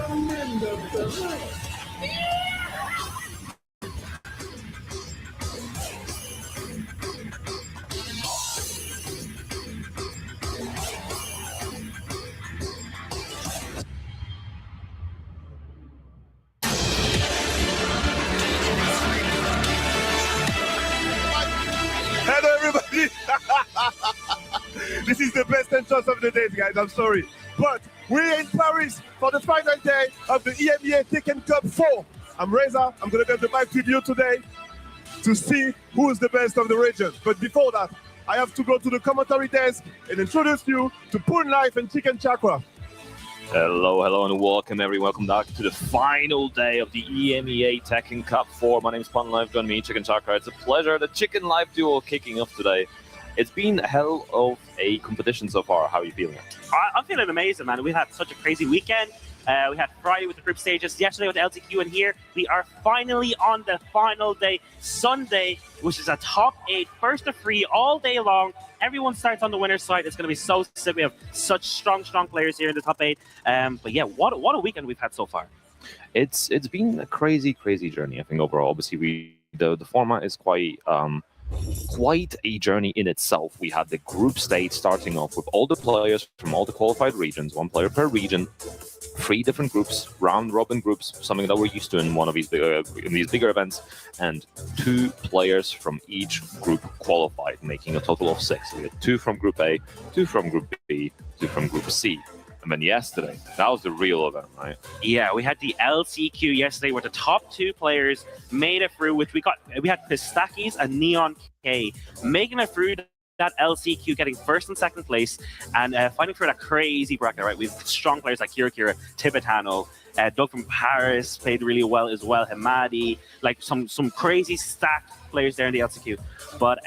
Hello, everybody. This is the best entrance of the day, guys. I'm sorry. But we're in Paris for the final day of the Emea Tekken Cup 4. I'm Reza. I'm going to get the mic with you today to see who is the best of the region. But before that, I have to go to the commentary desk and introduce you to Poon Life and Chicken Chakra. Hello, and welcome back to the final day of the EMEA Tekken Cup 4. My name is Pun Live, join me, Chicken Chakra. It's a pleasure. The Chicken Live duo kicking off today. It's been a hell of a competition so far. How are you feeling? I'm feeling amazing, man. We've had such a crazy weekend. We had Friday with the group stages, yesterday with LTQ, and here we are finally on the final day, Sunday, which is a top 8, first to 3 all day long. Everyone starts on the winner's side. It's going to be so sick. We have such strong players here in the top 8. But yeah, what a weekend we've had so far. It's been a crazy journey. I think overall, obviously, the format is quite a journey in itself. We had the group stage starting off with all the players from all the qualified regions, 1 player per region. 3 different groups, round-robin groups, something that we're used to in one of these bigger events, and 2 players from each group qualified, making a total of 6. We had 2 from Group A, 2 from Group B, 2 from Group C. And then yesterday, that was the real event, right? Yeah, we had the LCQ yesterday where the top 2 players made it through, which we had Pistakis and Neon K making it through that LCQ, getting 1st and 2nd place, and fighting through that crazy bracket, right? We have strong players like Kira, Tibetano, Doug from Paris played really well as well, Hamadi, like some crazy stacked players there in the LCQ. But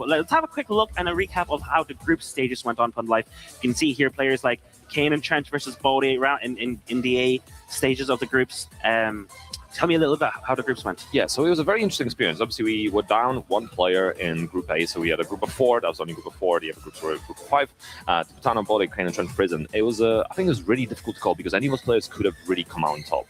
let's have a quick look and a recap of how the group stages went on Fun Life. You can see here players like Kane and Trent versus Bodie round in the A stages of the groups. Tell me a little bit how the groups went. Yeah, so it was a very interesting experience. Obviously, we were down 1 player in Group A, so we had a group of 4. That was only group of 4. The other groups were group of 5. Tibetano, Bodhi, Kane, and Trent Prison. It was, I think it was really difficult to call because any of those players could have really come out on top.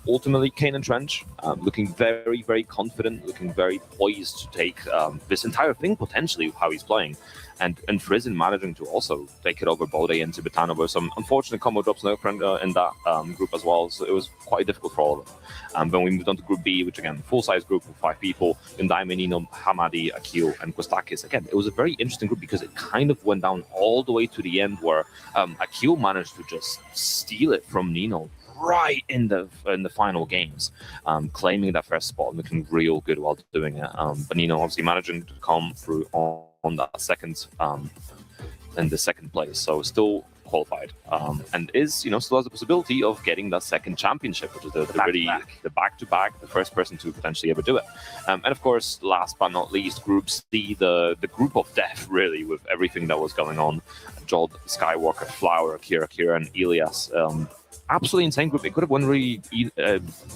Ultimately, Kane and Trench looking very confident, looking very poised to take this entire thing, potentially, how he's playing. And Frizzin managing to also take it over Bodhi and Tibetano. With some unfortunate combo drops in that group as well, so it was quite difficult for all of them. Then we moved on to Group B, which again, full-size group of 5 people, Indai, Menino, Hamadi, Akil, and Kostakis. Again, it was a very interesting group because it kind of went down all the way to the end where Akil managed to just steal it from Nino right in the final games, claiming that first spot, looking real good while doing it. But Nino obviously managing to come through on that second in the 2nd place, so still qualified, and is still has the possibility of getting that 2nd championship, which is the back-to-back, the first person to potentially ever do it. And of course, last but not least, Group C, the group of death, really, with everything that was going on. Jod, Skywalker, Flower, Kira, and Elias. Absolutely insane group. It could have won really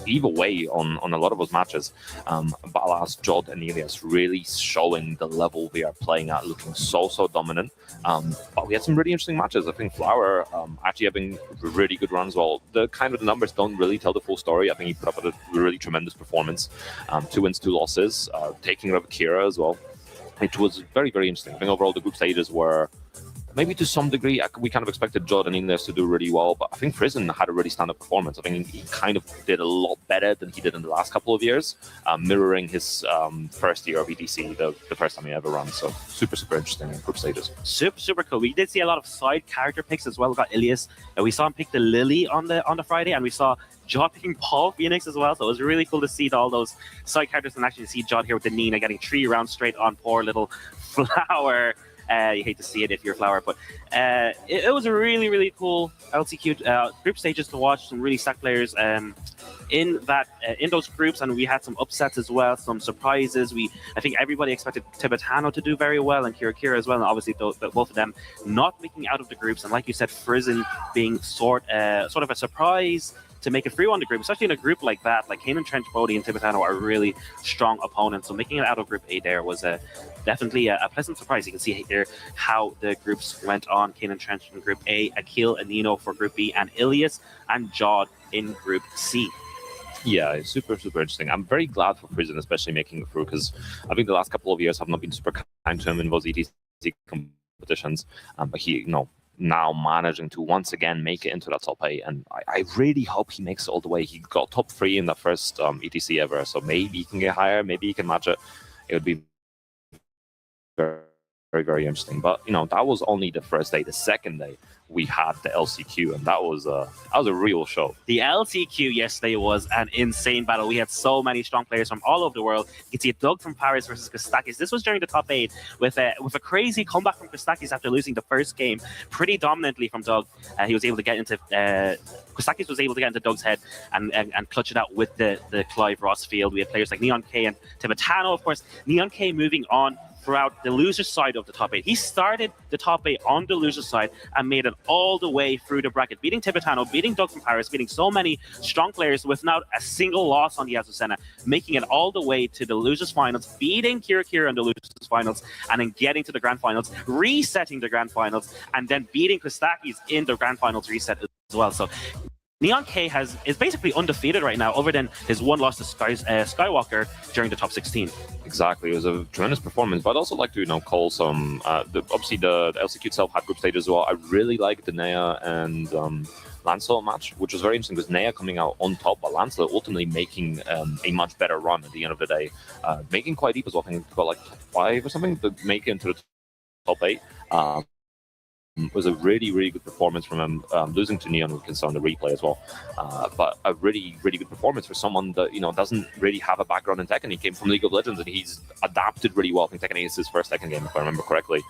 either way on a lot of those matches. But alas, Jod and Elias really showing the level they are playing at, looking so dominant. But we had some really interesting matches. I think Flower actually having really good runs. Well, the numbers don't really tell the full story. I think he put up a really tremendous performance. 2 wins, 2 losses, taking it over Kira as well. It was very interesting. I think overall the group stages were, maybe to some degree, we kind of expected Jod and Indes to do really well, but I think Frizzin had a really stand-up performance. I think he kind of did a lot better than he did in the last couple of years, mirroring his first year of EDC, the first time he ever ran. So super interesting in group stages. Super cool. We did see a lot of side character picks as well. We got Ilias, and we saw him pick the Lily on the Friday, and we saw Jod picking Paul Phoenix as well. So it was really cool to see all those side characters, and actually see Jod here with the Nina getting 3 rounds straight on poor little Flower. You hate to see it if you're a Flower, but it was a really cool LCQ group stages to watch. Some really stacked players in those groups, and we had some upsets as well, some surprises. I think everybody expected Tibetano to do very well, and Kira as well, and obviously both of them not making out of the groups. And like you said, Frizzin being sort of a surprise to make it through on the group, especially in a group like that. Like Kanan Trench, Bodhi, and Tibetano are really strong opponents. So making it out of Group A there was definitely a pleasant surprise. You can see here how the groups went on. Kanan Trench in Group A, Akil and Nino for Group B, and Ilias and Jod in Group C. Yeah, it's super interesting. I'm very glad for Prison, especially making it through, because I think the last couple of years have not been super kind to him in those ETC competitions. But he, now managing to once again make it into that top 8, and I really hope he makes it all the way. He got top 3 in the first ETC ever, so maybe he can get higher, maybe he can match it. It would be very interesting. But that was only the first day. The second day we had the LCQ, and that was a real show. The LCQ yesterday was an insane battle. We had so many strong players from all over the world. You can see Doug from Paris versus Kostakis. This was during the top 8 with a crazy comeback from Kostakis after losing the first game pretty dominantly from Doug. He was able to get into Kostakis was able to get into Doug's head and clutch it out with the Clive Ross field. We had players like Neon K and Tibetano, of course. Neon K moving on throughout the loser side of the top 8. He started the top 8 on the loser side and made it all the way through the bracket, beating Tibetano, beating Doug from Paris, beating so many strong players without a single loss on the Azucena, making it all the way to the losers finals, beating Kira in the losers finals, and then getting to the grand finals, resetting the grand finals, and then beating Kostakis in the grand finals reset as well. So Neon K is basically undefeated right now, other than his one loss to Skywalker during the top 16. Exactly, it was a tremendous performance. But I'd also like to call some. Obviously, the LCQ itself had group stages as well. I really liked the Nea and Lancelot match, which was very interesting because Nea coming out on top, but Lancelot ultimately making a much better run at the end of the day, making quite deep as well. I think got like top 5 or something to make it into the top 8. Was a really good performance from him, losing to Neon, we can see on the replay as well, but a really good performance for someone that doesn't really have a background in Tekken. He came from League of Legends and he's adapted really well. I think Tekken 8 is his first Tekken game, if I remember correctly.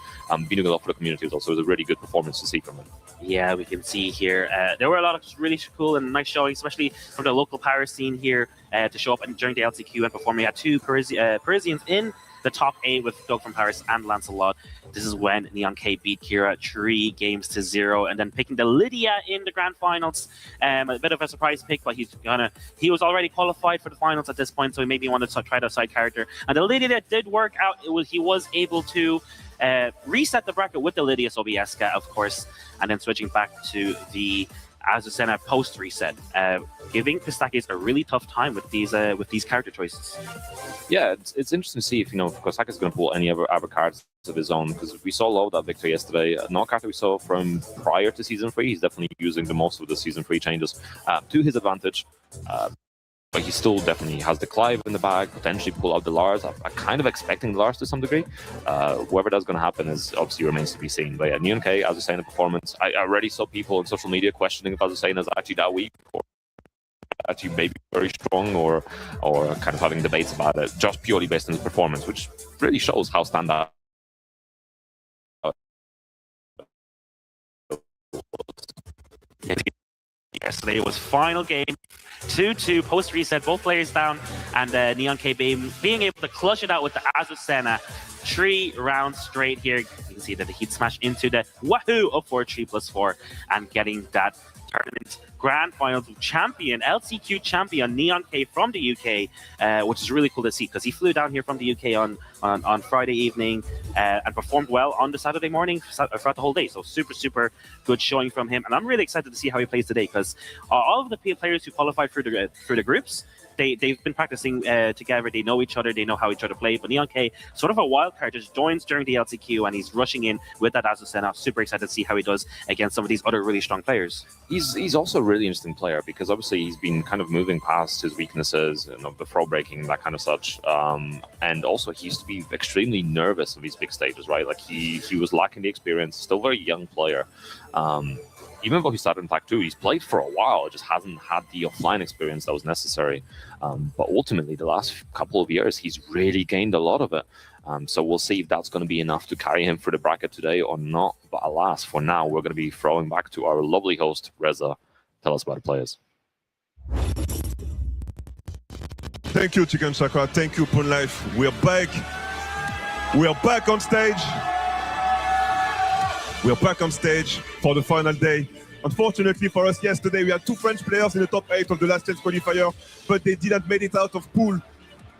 Being a lot for the community as well, so it was a really good performance to see from him. Yeah, we can see here there were a lot of really cool and nice showings, especially from the local Paris scene here to show up during the LCQ and perform. We had 2 Parisians in the top 8 with Doug from Paris and Lancelot. This is when Neon K beat Kira 3-0, and then picking the Lydia in the grand finals. A bit of a surprise pick, but he was already qualified for the finals at this point, so he maybe wanted to try the side character. And the Lydia did work out. He was able to reset the bracket with the Lydia Sobieska, of course, and then switching back to the Azucena post reset, giving Kostakis a really tough time with these character choices. Yeah, it's interesting to see if Kostakis is going to pull any other cards of his own, because we saw a lot of that victory yesterday. No card that we saw from prior to Season 3. He's definitely using the most of the Season 3 changes to his advantage. But he still definitely has the Clive in the bag, potentially pull out the Lars. I'm kind of expecting Lars to some degree. Whether that's going to happen is obviously remains to be seen. But yeah, Neon K, Azucena performance. I already saw people on social media questioning if Azucena is actually that weak, or actually maybe very strong, or kind of having debates about it, just purely based on his performance, which really shows how standout. Yesterday was final game, 2-2 post reset, both players down, and Neon K being able to clutch it out with the Azucena 3 rounds straight here. You can see that the Heat Smash into the Wahoo of 4-3+4 and getting that tournament grand finals champion, LCQ champion Neon K from the UK, which is really cool to see because he flew down here from the UK on Friday evening and performed well on the Saturday morning throughout the whole day. So super good showing from him, and I'm really excited to see how he plays today because all of the players who qualified through the groups, they've been practicing together. They know each other. They know how each other play. But Neon K, sort of a wild card, just joins during the LCQ, and he's rushing in with that Azucena. Super excited to see how he does against some of these other really strong players. He's also a really interesting player because obviously he's been kind of moving past his weaknesses, the throw breaking, that kind of such. And also he used to be extremely nervous of these big stages, right? Like he was lacking the experience. Still a very young player. Even though he started in Pack 2, he's played for a while, just hasn't had the offline experience that was necessary. But ultimately, the last couple of years, he's really gained a lot of it. So we'll see if that's going to be enough to carry him for the bracket today or not. But alas, for now, we're going to be throwing back to our lovely host, Reza. Tell us about the players. Thank you, Chicken Chakra. Thank you, Pun Life. We're back. We're back on stage. We're back on stage for the final day Unfortunately for us, yesterday we had 2 French players in the top 8 of the last chance qualifier, but they didn't make it out of pool.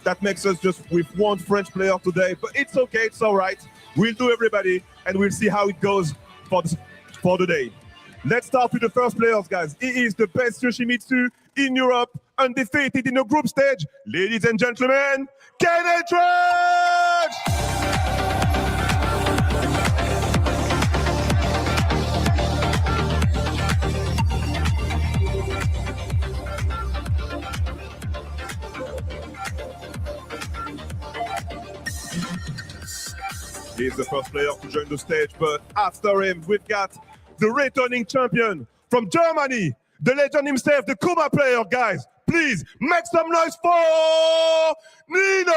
That makes us just with 1 French player today, but it's okay, it's all right. We'll do everybody, and we'll see how it goes for the day. Let's start with the first players, guys. He is the best Yoshimitsu in Europe, undefeated in the group stage. Ladies and gentlemen, Ken Trench! He's the first player to join the stage, but after him, we've got the returning champion from Germany, the legend himself, the Kuma player, guys. Please make some noise for Nino!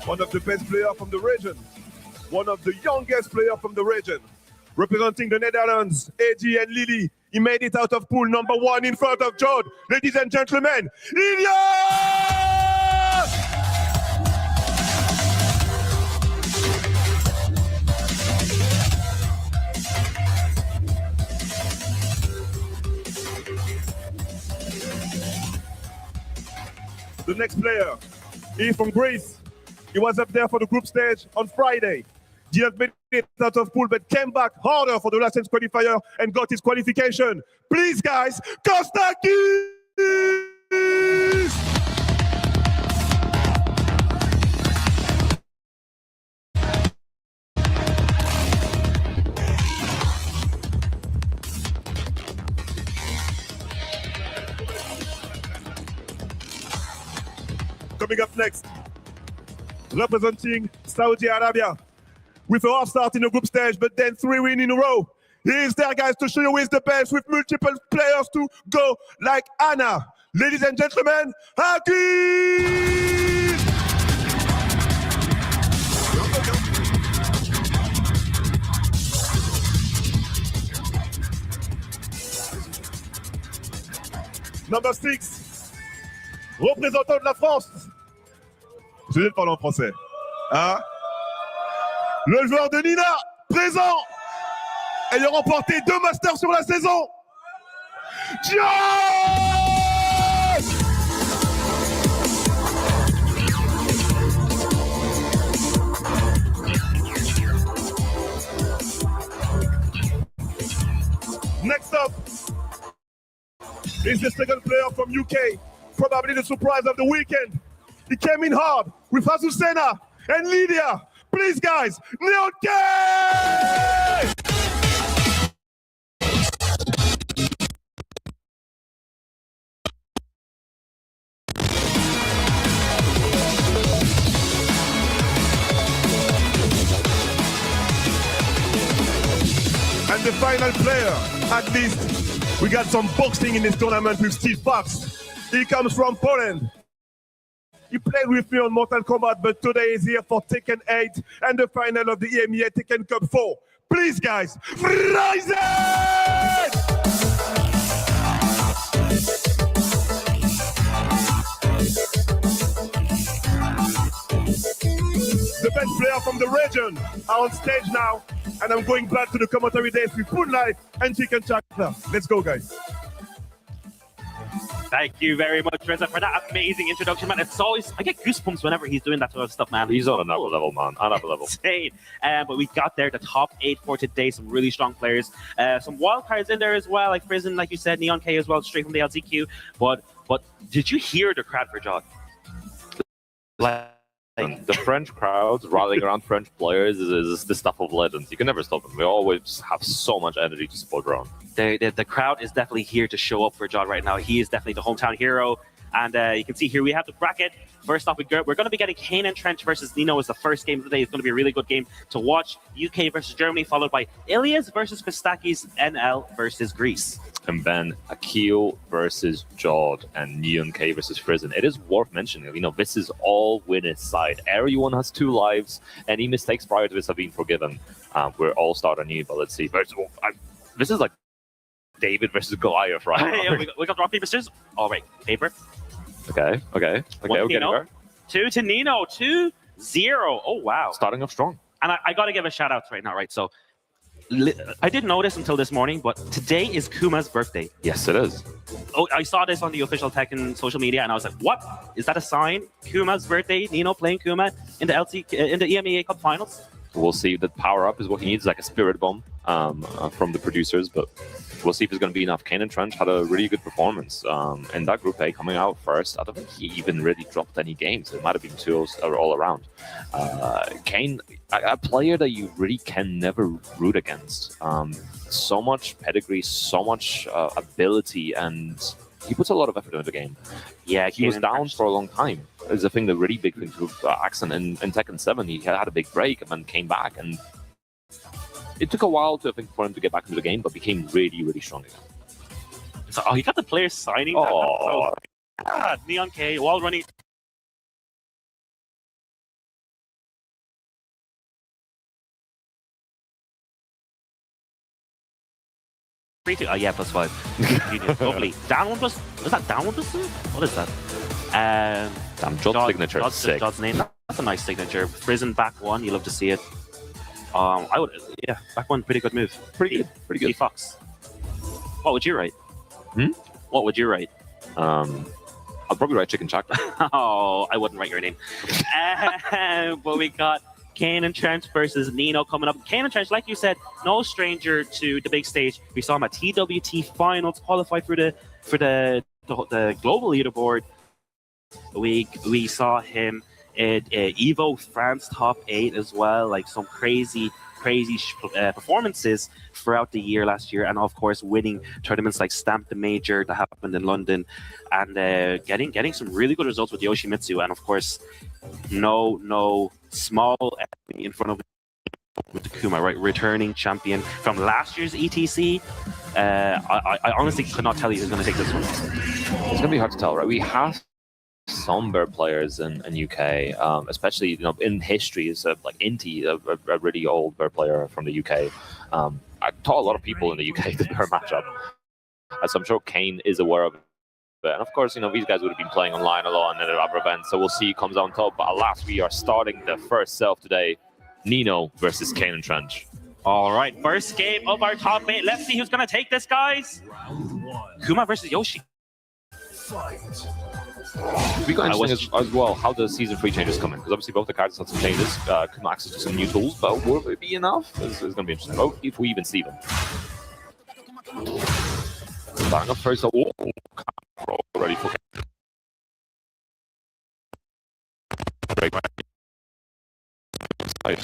One of the best players from the region, one of the youngest players from the region, representing the Netherlands, AG and Lily. He made it out of pool number 1 in front of Jod. Ladies and gentlemen, Ilya! The next player, he's from Greece. He was up there for the group stage on Friday. Didn't make it out of pool, but came back harder for the last chance qualifier and got his qualification. Please, guys, Kostakis! Coming up next, representing Saudi Arabia, with a half start in the group stage, but then 3 wins in a row. He is there, guys, to show you who is the best, with multiple players to go like Anna. Ladies and gentlemen, Hakim! Number 6, représentant de la France. Je vais parler en français. Hein? Le joueur de Nina, présent, ayant remporté 2 masters sur la saison. Dios! Next up is the second player from UK, probably the surprise of the weekend. He came in hard with Azucena and Lydia. Please, guys, Neon K! And the final player, at least, we got some boxing in this tournament with Steve Fox. He comes from Poland. He played with me on Mortal Kombat, but today he's here for Tekken 8 and the final of the Emea Tekken Cup 4. Please, guys, rise it! The best player from the region are on stage now, and I'm going back to the commentary days with Poon Life and Chicken Chakra. Let's go, guys. Thank you very much, Reza, for that amazing introduction, man. It's always, I get goosebumps whenever he's doing that sort of stuff, man. He's on another level, man. Another level. Insane. But we got there, the top 8 for today. Some really strong players. Some wild cards in there as well, like Prison, like you said, Neon K as well, straight from the LCQ. But did you hear the crowd for John? And the French crowds rallying around French players is the stuff of legends. You can never stop them. We always have so much energy to support Brown. The crowd is definitely here to show up for John right now. He is definitely the hometown hero. And you can see here we have the bracket. First off, we're going to be getting Kane and Trench versus Nino as the first game of the day. It's going to be a really good game to watch. UK versus Germany, followed by Ilias versus Pistakis, NL versus Greece. And then Akil versus Jod and Neon K versus Prison. It is worth mentioning, this is all winner's side. Everyone has 2 lives. Any mistakes prior to this have been forgiven. We're all start anew, but let's see. First of all, this is like David versus Goliath, right? Yeah, we got rock, paper, scissors. All right, paper. Okay. One We're getting Nino. there. 2 to Nino. 2-0. Oh, wow. Starting off strong. And I got to give a shout out right now, right? So I didn't notice until this morning, but today is Kuma's birthday. Yes, it is. Oh, I saw this on the official Tekken social media, and I was like, "What is that? A sign? Kuma's birthday? Nino playing Kuma in the EMEA Cup Finals?" We'll see. The power up is what he needs, like a spirit bomb from the producers, but we'll see if it's going to be enough. Kane and Trench had a really good performance in that Group A, coming out first. I don't think he even really dropped any games. It might have been 2-0 all around. Kane, a player that you really can never root against. So much pedigree, so much ability, and he puts a lot of effort into the game. Yeah, He was down for a long time. It's a thing, the really big thing to Accent in Tekken 7. He had a big break and then came back, and it took a while for him to get back into the game, but became really, really strong again. So, he got the players signing. Oh, God, Neon K, wall running. Oh yeah, +5. Lovely. Down 1+. Was that down 1+2? What is that? damn, Jot's signature is sick. Jot's name. That's a nice signature. Prison back 1. You love to see it. I would. Yeah, back 1. Pretty good move. Pretty good. Fox. What would you write? What would you write? I'll probably write Chicken Chocolate. Oh, I wouldn't write your name. But we got Kane and Trench versus Nino coming up. Kane and Trench, like you said, no stranger to the big stage. We saw him at TWT Finals, qualify for the global leaderboard. We saw him at Evo France top 8 as well, like some crazy performances throughout the year last year, and of course winning tournaments like Stamp the Major that happened in London, and getting some really good results with Yoshimitsu, and of course no small enemy in front of with the Kuma, right? Returning champion from last year's ETC. I honestly could not tell you who's going to take this one. It's going to be hard to tell, right? We have some Bear players in UK, especially in history. Is like Inti, a really old Bear player from the UK. I taught a lot of people in the UK the Bear matchup, so I'm sure Kane is aware of it. And of course, these guys would have been playing online a lot and at other events, so we'll see who comes on top. But alas, we are starting the first self today. Nino versus Kane and Trench. All right, first game of our top 8. Let's see who's going to take this, guys. Kuma versus Yoshi. We got interesting as well how the season 3 changes come in, because obviously both the cards had some changes, come access to some new tools, but will it be enough? It's going to be interesting. Oh, if we even see them. Starting up first, ready for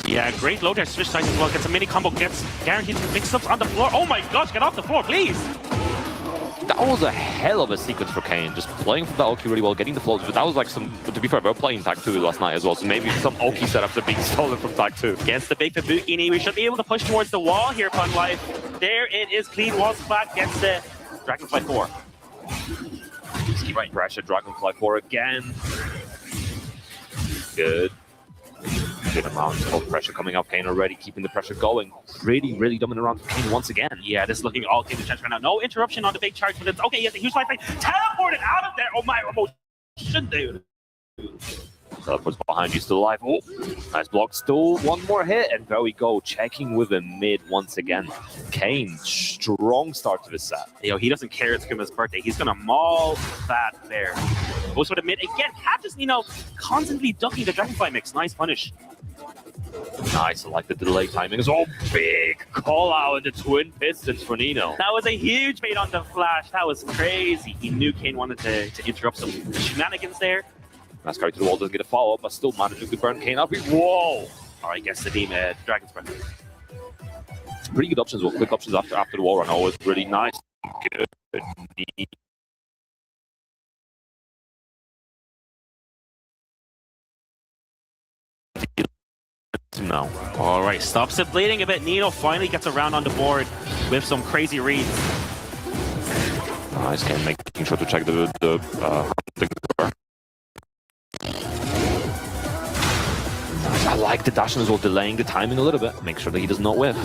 yeah, great low there, switch sides as well, gets a mini combo, gets guaranteed mix-ups on the floor. Oh my gosh, get off the floor, please! That was a hell of a sequence for Kane, just playing from the Oki really well, getting the flows. But that was like to be fair, we were playing Tag 2 last night as well, so maybe some Oki setups are being stolen from Tag 2. Gets the big Fabukini, we should be able to push towards the wall here, Fun Life. There it is, clean walls back, gets the Dragonfly 4. Right, pressure, Dragonfly 4 again. Good amount of pressure coming up. Kane already keeping the pressure going. Really dominant around Kane once again. Yeah, this is looking all Kane to chance right now. No interruption on the big charge, but it's okay. He has a huge life line. Teleported out of there. Oh my emotion, dude. Teleports behind you, still alive. Oh, nice block. Still one more hit, and there we go. Checking with a mid once again. Kane, strong start to this set. He doesn't care it's Kuma's birthday. He's gonna maul that there. Goes for the mid again. Catches Nino constantly ducking the Dragonfly mix. Nice punish. Nice, I like the delay timing as well. Big call out the twin pistons for Nino. That was a huge bait on the flash. That was crazy. He knew Kane wanted to interrupt some shenanigans there. Nice carry to the wall, doesn't get a follow-up, but still managing to burn Kane up. Whoa! Alright, gets the demon, Dragon's Breath. Pretty good options, well, quick options after the wall run. Always really nice. Good. No. Alright, stops it bleeding a bit. Nino finally gets around on the board with some crazy reads. Nice, Kane making sure to check the I like the dash as well, delaying the timing a little bit. Make sure that he does not whiff.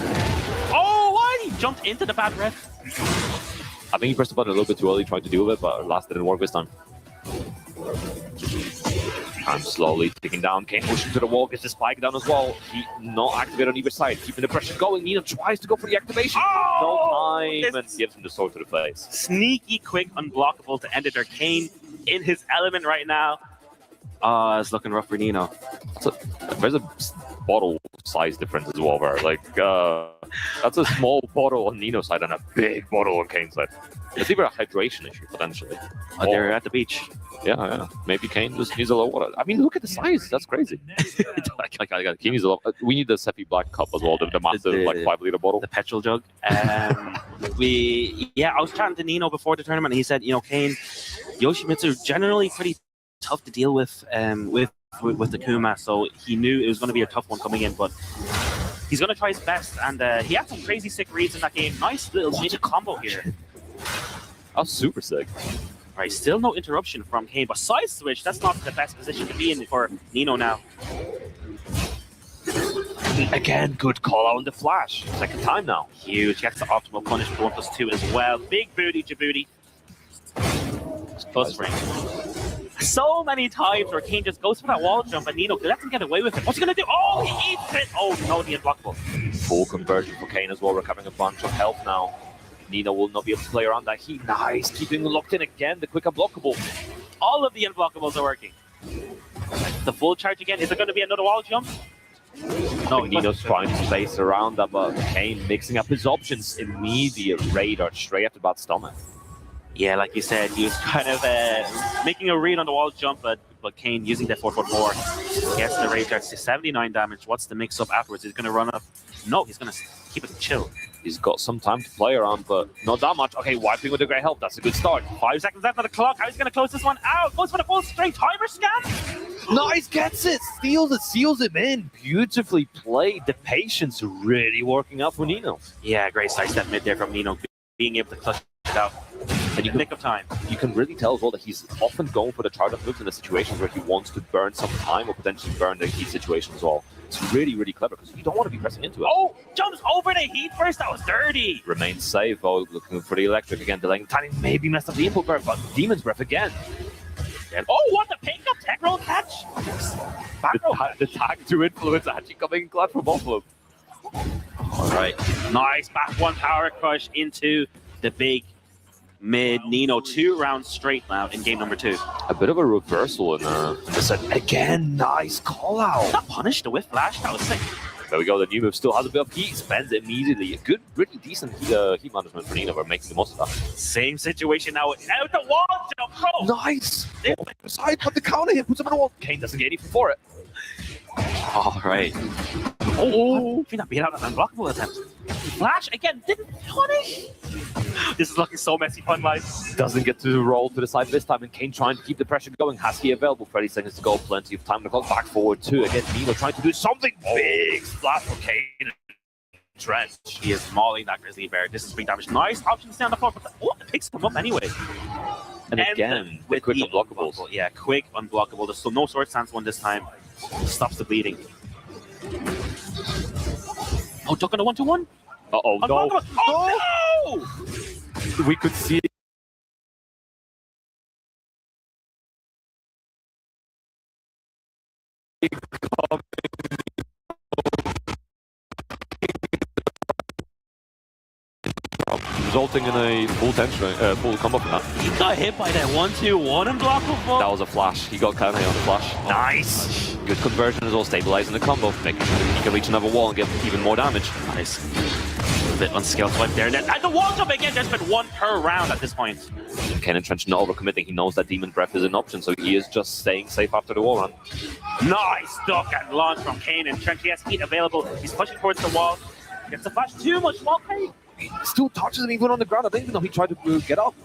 Oh, what? He jumped into the bad ref. I think he pressed the button a little bit too early, trying to deal with it, but last didn't work this time. Time slowly ticking down. Kane pushing to the wall, gets the spike down as well. He not activated on either side, keeping the pressure going. Nino tries to go for the activation. No time, and gives him the sword to the face. Sneaky, quick, unblockable to end it. Kane in his element right now. It's looking rough for Nino. There's a bottle size difference as well there. Like, that's a small bottle on Nino's side and a big bottle on Kane's side. It's even a hydration issue, potentially. They're at the beach. Yeah. Maybe Kane just needs a little water. I mean, look at the size. That's crazy. He needs a lot. We need the Seppi Black cup as well, the massive, like 5-liter bottle. The petrol jug. I was chatting to Nino before the tournament, and he said, Kane, Yoshimitsu generally pretty tough to deal with the Kuma, so he knew it was going to be a tough one coming in, but he's going to try his best, and he had some crazy sick reads in that game. Nice little mid combo here. That was super sick. Right, still no interruption from Kane, but side switch, that's not the best position to be in for Nino now. Again, good call out on the flash. Second time now. Huge, gets the optimal punish for 1+2 as well. Big booty, Djibouti. Plus ring. So many times where Kane just goes for that wall jump and Nino lets him get away with it. What's he going to do? Oh, he eats it! Oh, no, the unblockable. Full conversion for Kane as well, recovering a bunch of health now. Nino will not be able to play around that heat. Nice, keeping locked in again, the quick unblockable. All of the unblockables are working. The full charge again. Is there going to be another wall jump? No, Nino's trying to space around that, but Kane mixing up his options. Immediate radar straight after bad stomach. Yeah, like you said, he was kind of making a read on the wall jump, but Kane using that 444 gets the rage charge to 79 damage. What's the mix up afterwards? He's going to run up. No, he's going to keep it chill. He's got some time to play around, but not that much. Okay, wiping with the great help. That's a good start. 5 seconds left on the clock. How is he going to close this one out? Goes for the full straight timer scan. Nice, gets it, steals it, seals him in. Beautifully played. The patience really working out for Nino. Yeah, great sidestep mid there from Nino, being able to clutch it out. And you can nick of time. You can really tell as well that he's often going for the charge-up moves in the situations where he wants to burn some time or potentially burn the heat situation as well. It's really, really clever because you don't want to be pressing into it. Oh, jumps over the heat first. That was dirty. Remains safe. Oh, looking for the electric again. Delaying timing. Maybe messed up the input burn, but Demon's Breath again. And, oh, what the pick up tech roll catch? The tag to influence actually coming in clutch for both of them. All right. Nice back one power crush into the big mid. Nino 2 rounds straight now in game number 2. A bit of a reversal in the set. Again, nice call out. That punished the whiff flash. That was sick. There we go. The new move still has a bit of heat. Spends immediately. A good, really decent heat management for Nino. We're making the most of that. Same situation now. Out the wall jump. Oh. Nice. Side, but the counter hit puts him on the wall. Kane doesn't get anything for it. All right. Oh, if he not beat out an unblockable attempt. Flash again. Didn't punish. This is looking so messy, fun life. Doesn't get to roll to the side this time, and Kane trying to keep the pressure going. Has he available? 30 seconds to go. Plenty of time to clock. Back forward 2 again. Nino trying to do something big. Splash for Kane. Trench. He is mauling that Grizzly Bear. This is big damage. Nice option to stay on the floor, but it picks him up anyway. And again, with quick unblockables. Yeah, quick unblockable. There's still no sword stance one this time. Stops the bleeding. Oh, duck on a 1-2-1. Uh-oh, no. Oh, no! We could see it coming. Resulting in a full tension, full combo from that. He got hit by that 1-2-1 unblockable. That was a flash. He got Kane on the flash. Nice. Good conversion as well, stabilizing the combo, making sure that he can reach another wall and get even more damage. Nice. A bit unskilled swipe there. And the wall jump again, there's been 1 per round at this point. Kane and Trench not overcommitting. He knows that Demon Breath is an option, so he is just staying safe after the wall run. Nice duck and launch from Kane and Trench. He has heat available. He's pushing towards the wall. Gets the flash. Too much wall Kane. He still touches him even on the ground. I don't even know he tried to get up.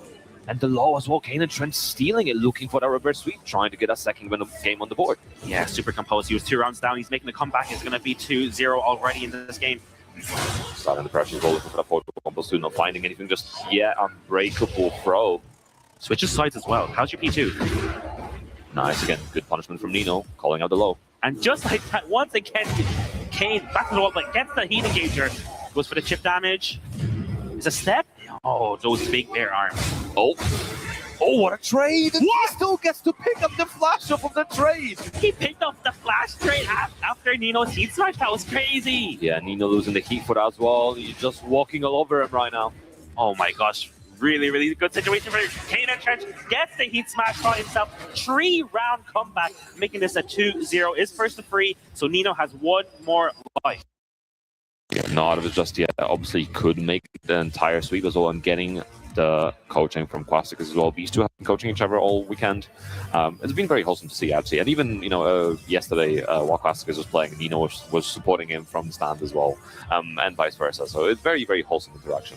And the low as well. Kane and Trent stealing it, looking for that reverse sweep, trying to get a second win of the game on the board. Yeah, super composed. He was 2 rounds down. He's making the comeback. It's going to be 2-0 already in this game. Starting the pressure as well, looking for that forward combo soon, not finding anything, just yet unbreakable throw. Switches sides as well. How's your P2? Nice again, good punishment from Nino, calling out the low. And just like that, once again, Kane back to the wall, but gets the heat engager. Goes for the chip damage. It's a step. Oh, those big bear arms. Oh, what a trade! And he still gets to pick up the flash up of the trade. He picked up the flash trade after Nino's heat smash. That was crazy. Yeah, Nino losing the heat for that as well. He's just walking all over him right now. Oh my gosh. Really, really good situation for Kane and Trench. Gets the heat smash by himself. 3-round comeback, making this a 2-0. Is first to 3, so Nino has one more life. Yeah, not of it just yet. Obviously, could make the entire sweep as well, and getting the coaching from Quastic as well. These two have been coaching each other all weekend. It's been very wholesome to see, actually. And even, yesterday, while Quastic was playing, Nino was supporting him from the stand as well, and vice versa. So it's very, very wholesome interaction.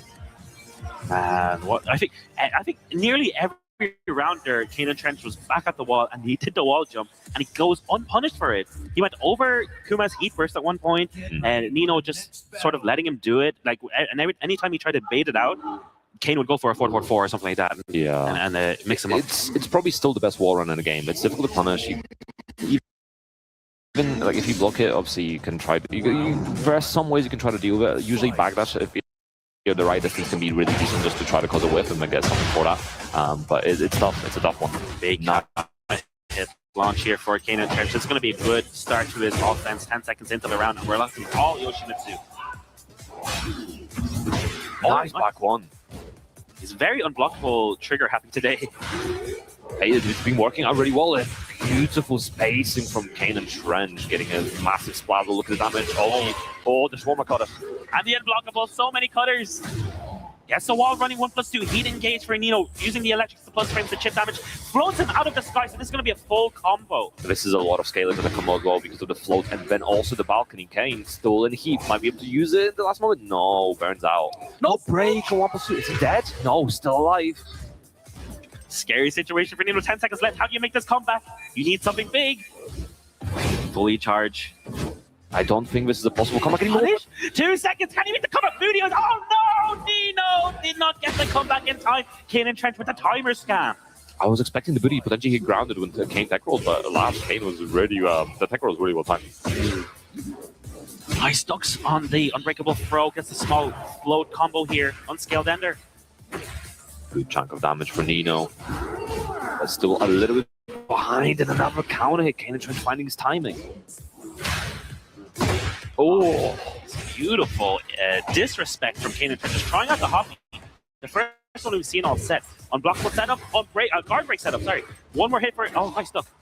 Man, what I think nearly every round there, Kane and Trench was back at the wall, and he did the wall jump, and he goes unpunished for it. He went over Kuma's heat burst at one point, and Nino just sort of letting him do it. Like, and anytime he tried to bait it out, Kane would go for a 4-4-4 or something like that. Yeah, and mix him up. It's probably still the best wall run in the game. It's difficult to punish. Even like if you block it, obviously you can try. There are some ways you can try to deal with it. Usually backdash if you're the right distance can be really decent just to try to cause a whiff and then get something for that. But it's tough. It's a tough one. Big hit launch here for Kane and Trench. It's going to be a good start to his offense. 10 seconds into the round, and we're looking all Yoshimitsu. Nice back one. He's very unblockable trigger happy today. Hey, it's been working out really well. Beautiful spacing from Kane and Trench, getting a massive splash. Look at the damage. Oh, the Swarmer cutter. And the unblockable, so many cutters. Gets the wall running 1+2. Heat engage for Nino, using the electrics to plus frames to chip damage. Floats him out of the sky, so this is going to be a full combo. This is a lot of scaling in the combo as well because of the float, and then also the balcony. Kane still in heat. Might be able to use it in the last moment. No, burns out. No break. 1+2. Is he dead? No, still alive. Scary situation for Nino. 10 seconds left. How do you make this comeback? You need something big. Fully charge. I don't think this is a possible comeback anymore. 2 seconds. Can he make the comeback? Videos. Oh no! Nino did not get the comeback in time. Kane and Trench with the timer scam. I was expecting the booty to potentially get grounded when Kane tech rolled, but alas, Kane was really, the tech roll was really well timed. Nice ducks on the unbreakable throw. Gets a small float combo here. Unscaled ender. Good chunk of damage for Nino. But still a little bit behind, and another counter hit. Kane and Trench finding his timing. Oh, beautiful disrespect from Kane and Trench. Just trying out the hop. The first one we've seen all set. Unblockable setup, guard break setup, sorry. One more hit for it. Oh, nice stuff.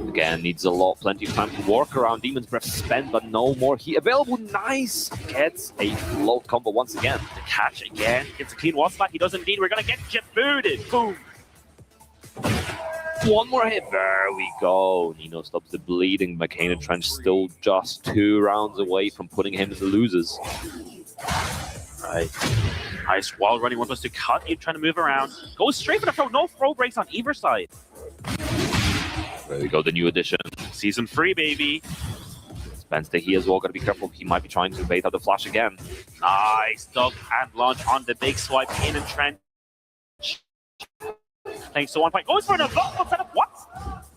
Again, needs plenty of time to work around. Demon's Breath spent, but no more heat available. Nice. Gets a float combo once again. The catch again. Gets a clean wall spot. He does indeed. We're going to get booted. Boom. One more hit. There we go. Nino stops the bleeding. Kane and Trench still just 2 rounds away from putting him in the losers. Right. Nice wall running 1+2. Cut. You're trying to move around. Goes straight for the throw. No throw breaks on either side. There we go. The new addition. Season 3, baby. Spence the he as well. Got to be careful. He might be trying to bait out the flash again. Nice duck and launch on the big swipe. Kane and Trench. Thanks to 1 point. Goes for the vocal setup. What?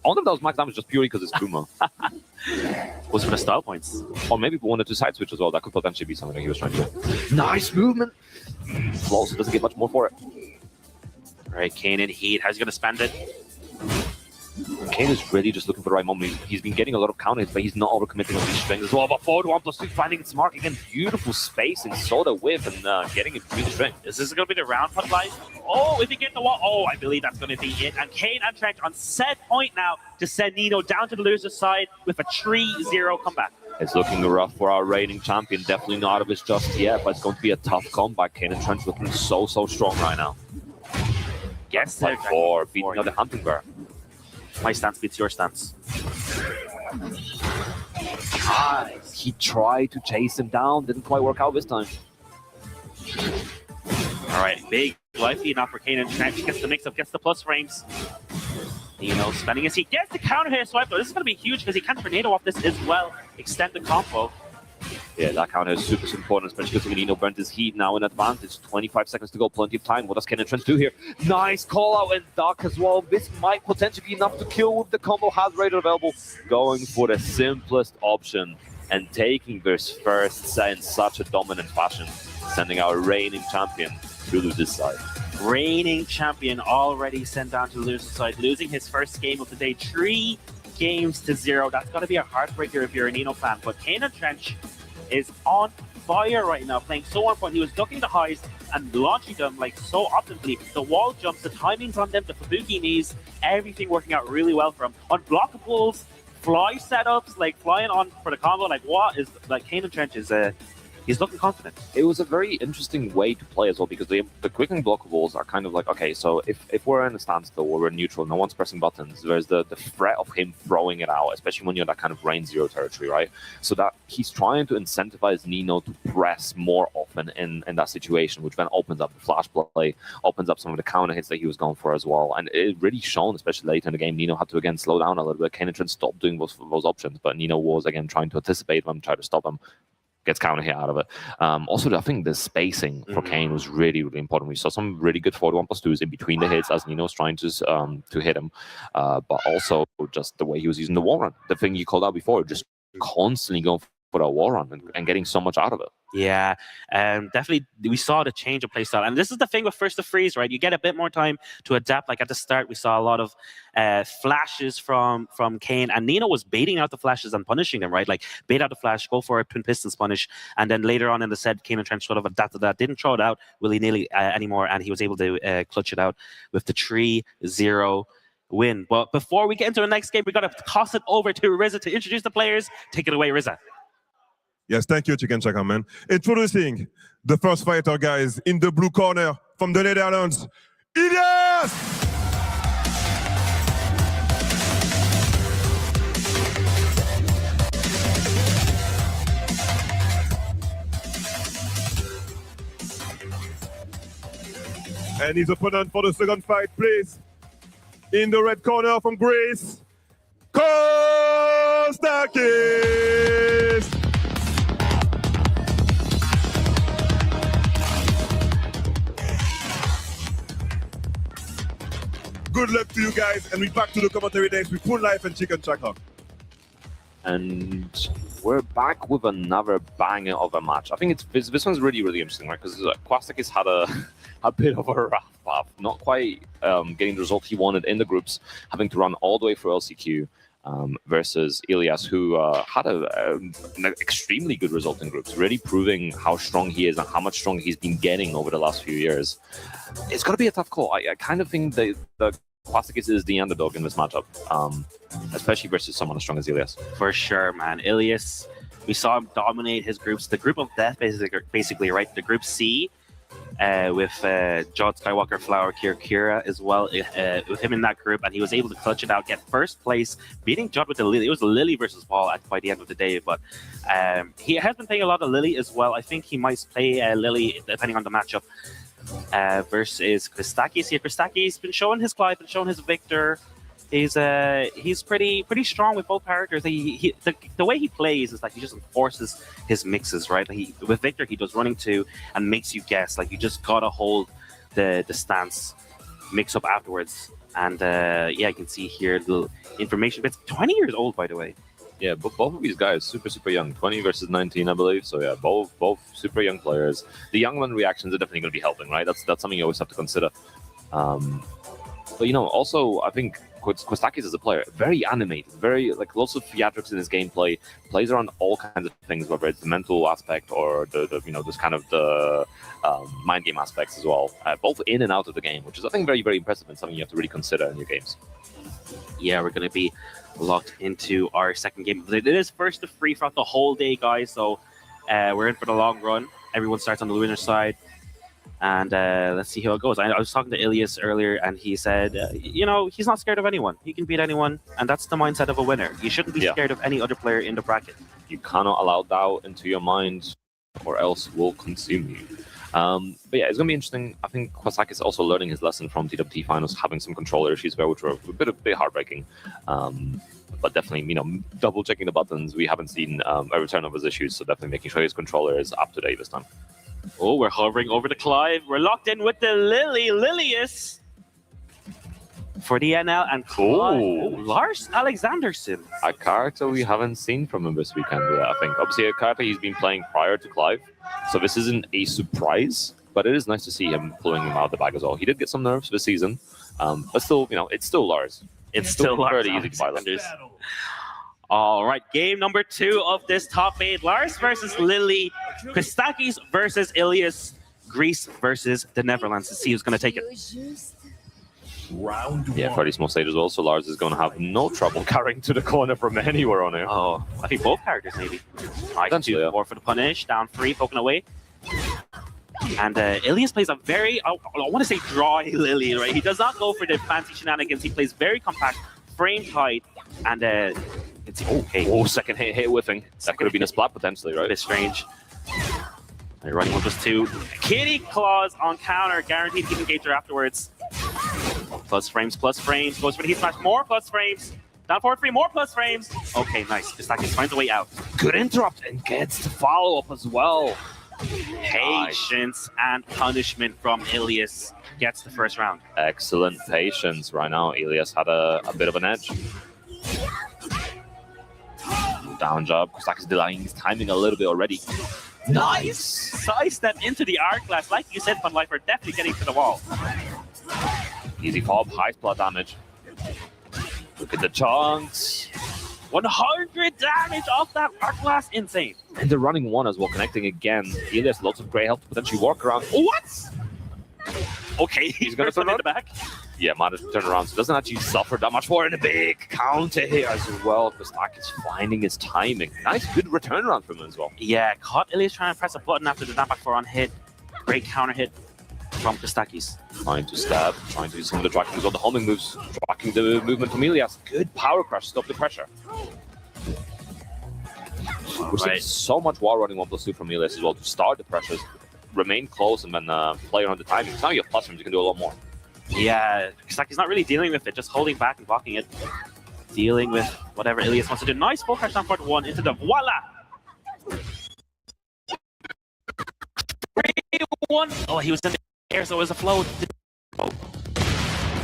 All of those max damage just purely because it's Kuma. Was for the style points. Or maybe wanted to side switch as well. That could potentially be something that he was trying to do. Nice movement. Flow, so doesn't get much more for it. All right, Kane in heat. How's he going to spend it? Kane is really just looking for the right moment. He's been getting a lot of counter hits, but he's not overcommitting on these strings as well. But forward 1+2, finding its mark again. Beautiful spacing, soda whip, and getting it between the string. Is this going to be the round put life? Oh, if he gets the wall. Oh, I believe that's going to be it. And Kane and Trench on set point now to send Nino down to the loser's side with a 3-0 comeback. It's looking rough for our reigning champion. Definitely not out of it just yet, but it's going to be a tough comeback. Kane and Trench looking so strong right now. Gets there. 4, beating out the hunting bear. My stance beats your stance. Nice. He tried to chase him down. Didn't quite work out this time. All right, big life lead now for Kane and Trench. Gets the mix-up, gets the plus frames. Nino spending his heat. Gets the counter hit swipe, though. This is going to be huge because he can tornado off this as well. Extend the combo. Yeah, that counter is super important, especially because Nino burnt his heat now in advantage. 25 seconds to go, plenty of time. What does Kane and Trench do here? Nice call out and duck as well. This might potentially be enough to kill with the combo has radar available. Going for the simplest option and taking this first set in such a dominant fashion. sending our reigning champion to lose side. Reigning champion already sent down to the loser side, losing his first game of the day, 3-0. That's got to be a heartbreaker if you're a Nino fan. But Kane and Trench is on fire right now, playing so on point. He was ducking the highs and launching them like so optimally. The wall jumps, the timings on them, the Fubuki knees, everything working out really well for him. Unblockables, fly setups, like flying on for the combo. Like what is like Kane and Trench is he's looking confident. It was a very interesting way to play as well, because the quick and blockables are kind of like, okay, so if we're in a standstill or we're neutral, no one's pressing buttons, there's the threat of him throwing it out, especially when you're in that kind of range zero territory, right? So that he's trying to incentivize Nino to press more often in that situation, which then opens up the flash play, opens up some of the counter hits that he was going for as well. And it really shone, especially late in the game. Nino had to again slow down a little bit. Kane and Trent stopped doing those options, but Nino was again trying to anticipate them, try to stop them. Gets counter hit out of it. Also, I think the spacing for Kane was really, really important. We saw some really good 41+2s in between the hits as Nino's trying to hit him, but also just the way he was using the wall run. The thing you called out before, just constantly going for that wall run and getting so much out of it. Yeah, definitely we saw the change of playstyle. And this is the thing with First to Freeze, right? You get a bit more time to adapt. Like at the start, we saw a lot of flashes from Kane, and Nino was baiting out the flashes and punishing them, right? Like bait out the flash, go for a Twin Pistons punish, and then later on in the set, Kane and Trent sort of adapted that, didn't throw it out willy-nilly anymore, and he was able to clutch it out with the 3-0 win. But before we get into the next game, we got to toss it over to Riza to introduce the players. Take it away, Riza. Yes, thank you, Chicken Chaka, man. Introducing the first fighter, guys, in the blue corner from the Netherlands, Elias! And his opponent for the second fight, please. In the red corner from Greece, Kostakis! Good luck to you guys, and we're back to the commentary days with Full Life and Chicken Chaka. And we're back with another banger of a match. I think this one's really, really interesting, right? Because Kwastakis had a bit of a rough path, not quite getting the result he wanted in the groups, having to run all the way through LCQ versus Elias, who had an extremely good result in groups, really proving how strong he is and how much stronger he's been getting over the last few years. It's going to be a tough call. I kind of think the Kwastakis is the underdog in this matchup, especially versus someone as strong as Elias. For sure, man. Elias, we saw him dominate his groups. The group of death, basically, right? The group C, with Jod Skywalker, Flower, Kira as well, with him in that group, and he was able to clutch it out, get first place, beating Jod with the Lily. It was Lily versus Paul by the end of the day, but he has been playing a lot of Lily as well. I think he might play Lily depending on the matchup. Versus Christakis. Here, Christakis been showing his Clive, been showing his Victor. He's pretty strong with both characters. The way he plays is like he just enforces his mixes, right? With Victor, he does running two and makes you guess. Like you just gotta hold the stance, mix up afterwards. And yeah, you can see here the information bits. 20 years old, by the way. Yeah, but both of these guys super young, 20 versus 19, I believe. So yeah, both super young players. The young man reactions are definitely going to be helping, right? That's something you always have to consider. But also I think Kostakis as a player, very animated, very like lots of theatrics in his gameplay, plays around all kinds of things, whether it's the mental aspect or the this kind of the mind game aspects as well, both in and out of the game, which is I think very, very impressive and something you have to really consider in your games. Yeah, we're going to be locked into our second game. It is first to free throughout the whole day, guys, so we're in for the long run. Everyone starts on the winner's side, and let's see how it goes. I was talking to Ilias earlier, and he said, he's not scared of anyone. He can beat anyone, and that's the mindset of a winner. You shouldn't be scared of any other player in the bracket. You cannot allow doubt into your mind, or else will consume you. But yeah, it's going to be interesting. I think Kwasaki is also learning his lesson from TWT finals, having some controller issues there, which were a bit heartbreaking. But definitely, double checking the buttons. We haven't seen a return of his issues, so definitely making sure his controller is up to date this time. Oh, we're hovering over the Clive. We're locked in with the Lilius. for the NL and Lars Alexanderson. A character we haven't seen from him this weekend yet, I think. Obviously, a character he's been playing prior to Clive, so this isn't a surprise, but it is nice to see him pulling him out of the bag as well. He did get some nerfs this season, but still, it's still Lars. It's still Lars fairly easy to pilot. All right, game number 2 of this top 8. Lars versus Lily, Kostakis versus Ilias, Greece versus the Netherlands. To see who's going to take it. Yeah, fairly small stage as well, so Lars is going to have no trouble carrying to the corner from anywhere on here. Oh, I think both characters maybe. Yeah. More for the punish, down 3, poking away. And Ilias plays a very, I want to say dry Lily, right? He does not go for the fancy shenanigans. He plays very compact, frame tight, and it's okay. Oh, second hit whiffing. That could have been a splat potentially, right? A bit strange. They're running 1+2. Kitty Claws on counter, guaranteed to keep engager afterwards. Plus frames, goes for the heat smash, more plus frames. Down forward 3, more plus frames. Okay, nice. Kostakis finds a way out. Good interrupt and gets the follow up as well. Patience and punishment from Ilias gets the first round. Excellent patience. Right now, Ilias had a bit of an edge. Down jab. Kostakis delaying his timing a little bit already. Nice! Sidestep into the hourglass. Like you said, Fun Lifer, definitely getting to the wall. Easy fob, high splat damage. Look at the chunks. 100 damage off that hourglass. Insane. And they're running 1 as well, connecting again. Ilias lots of great health to potentially work around. What? Okay, he's going to turn in the back. Yeah, managed to turn around, so doesn't actually suffer that much more. And a big counter here as well. Kostakis finding his timing. Nice, good return around from him as well. Yeah, caught Ilias trying to press a button after the down back 4 on hit. Great counter hit from Kostakis. Trying to stab, trying to do some of the tracking as well. The homing moves, tracking the movement from Ilias. Good power crush, stop the pressure. We're seeing so much wall running 1+2 from Ilias as well to start the pressures, remain close, and then play around the timing. Now you have plus frames, you can do a lot more. Yeah, Kostakis not really dealing with it, just holding back and blocking it. Dealing with whatever Ilias wants to do. Nice full crash down forward 1 into the voila! 3-1. Oh, he was in the air, so it was a float.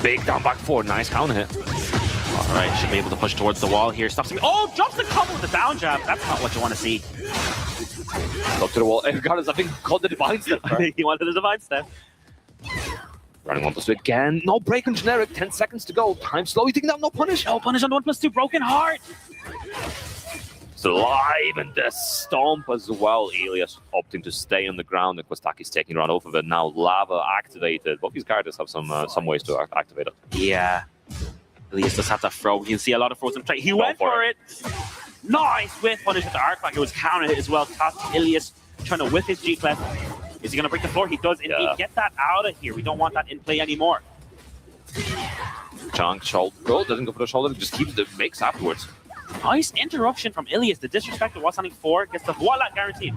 Big down back 4, nice counter hit. All right, should be able to push towards the wall here. Stops him. Oh, drops the combo with the down jab. That's not what you want to see. Up to the wall. Regardless, I think called the divine step. He wanted the divine step. Running 1+2 again. No break on generic. 10 seconds to go. Time slow. You think that no punish? No punish on the 1+2. Broken heart. Still alive, and the stomp as well. Ilias opting to stay on the ground, and Kostakis taking around off of it. Now lava activated. Both these characters have some ways to activate it. Yeah. Ilias just have to throw. You can see a lot of frozen play. He went for it. Nice whiff punish with the arc back. It was counter hit as well. Toss Ilias trying to whiff his G-Clef. Is he going to break the floor? He does indeed. Yeah. Get that out of here. We don't want that in play anymore. Chunk, shoulder. Go, doesn't go for the shoulder, just keeps the makes afterwards. Nice interruption from Ilias. The disrespect of what's on 4 gets the voila guaranteed.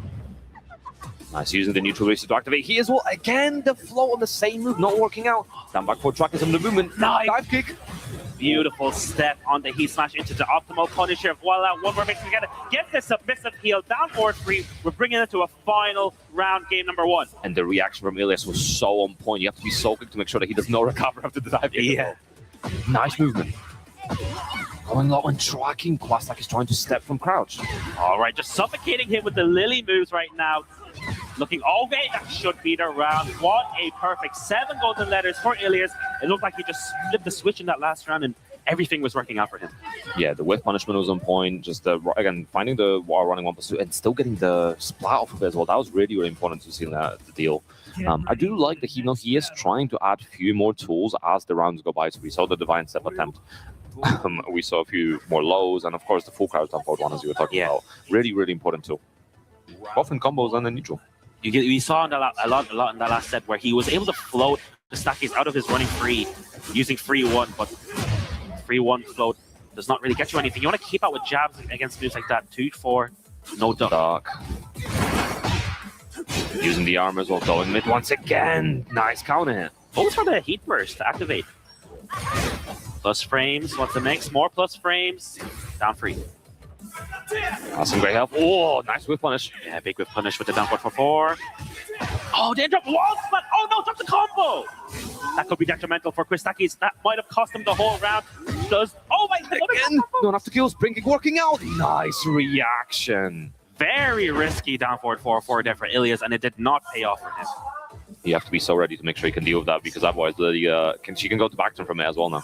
Nice, using the neutral racer to activate. He as well. Again, the flow on the same move, not working out. Down back 4, tracking some of the movement. Nice. Dive kick. Beautiful step on the heat smash into the optimal punisher. Voila, one more mix together. Get the submissive heal down forward 3. We're bringing it to a final round, game number 1. And the reaction from Ilias was so on point. You have to be so quick to make sure that he does not recover after the dive kick. Yeah. Nice movement. Going low and tracking. Kostakis is trying to step from crouch. All right, just suffocating him with the Lily moves right now. Looking, okay, that should be the round. What a perfect 7 golden letters for Ilias. It looked like he just flipped the switch in that last round and everything was working out for him. Yeah, the whiff punishment was on point. Just, again, finding the wall running 1+2 and still getting the splat off of it as well. That was really, really important to see the deal. I do like that he is trying to add a few more tools as the rounds go by. So we saw the divine step attempt. We saw a few more lows, and of course the full crouch down forward 1 as you were talking about. Really, really important too. Both in combos and in neutral. We saw a lot in that last set where he was able to float Kostakis out of his running free using free 1, but free 1 float does not really get you anything. You want to keep out with jabs against moves like that. 2-4, no duck. Using the armor as well, going mid once again. Nice counter hit. Both for the heat burst to activate. Plus frames, what's the mix? More plus frames. Down 3. That's some great help. Oh, nice whiff punish. Yeah, big whiff punish with the down 4. Oh, they dropped wall spot. Oh no, drop the combo. That could be detrimental for Christakis. That might have cost him the whole round. Oh my god. Again, don't have to kill, Sprinking working out. Nice reaction. Very risky down forward 4-4 there for Ilias, and it did not pay off for him. You have to be so ready to make sure you can deal with that, because otherwise she can go to backturn from it as well now.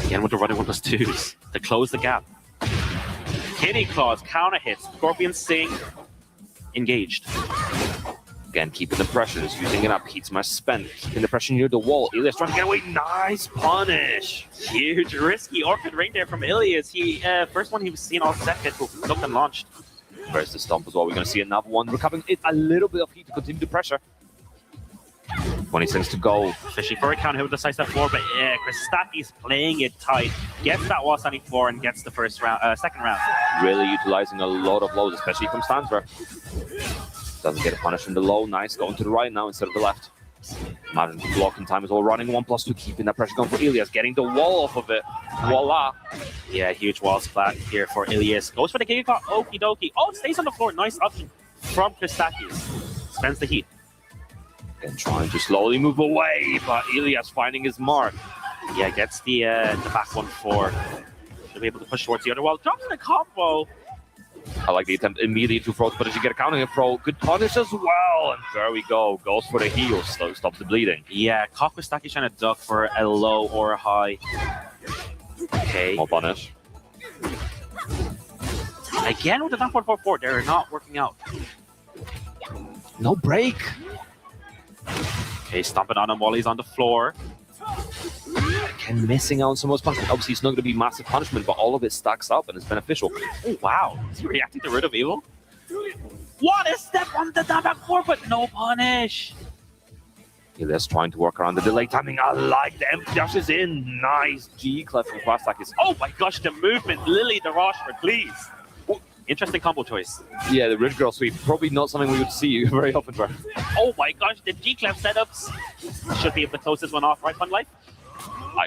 Again with the running 1+2s to close the gap. Kitty Claws, counter hits, Scorpion Sting, engaged. Again, keeping the pressure, just using it up. Heat smash spent, keeping the pressure near the wall. Ilias trying to get away. Nice punish. Huge risky Orchid Ring there from Ilias. He first one he was seen all set hit, looked and launched. Where's the stomp as well? We're going to see another one. Recovering it a little bit of heat to continue the pressure. 20 seconds to go. Fishing for a counter hit with the side step 4, but Christakis playing it tight. Gets that wall standing 4 and gets the second round. Really utilizing a lot of lows, especially from Stansberg. Doesn't get a punish from the low. Nice, going to the right now instead of the left. Imagine the blocking time is all running 1+2, keeping that pressure going for Ilias, getting the wall off of it. Voila. Yeah, huge wall splat here for Ilias. Goes for the Giga, okie dokie. Oh, it stays on the floor. Nice option from Christakis. Spends the heat. And trying to slowly move away, but Ilias finding his mark. Yeah, gets the back 1-4. Should be able to push towards the other wall. Drops the combo. I like the attempt immediately to throw, but as you get a counter hit throw, good punish as well. And there we go. Goes for the heel, so stops the bleeding. Yeah, Christakis trying to duck for a low or a high. Okay. More punish. Again with the down 4-4-4, they're not working out. No break. Okay, stomping on him while he's on the floor. Again, missing out on some of those punishment. Obviously, it's not going to be massive punishment, but all of it stacks up and it's beneficial. Oh, wow. Is he reacting to Root of Evil? What a step on the down back 4, but no punish. Ilias trying to work around the delay timing. I like the empty dashes in. Nice G-clef from Christakis. Oh my gosh, the movement. Lily the Rochford, please. Interesting combo choice. Yeah, the Rich Girl sweep. Probably not something we would see very often. Oh my gosh, the G-clef setups. Should be able to close this one off, right, Fun Life?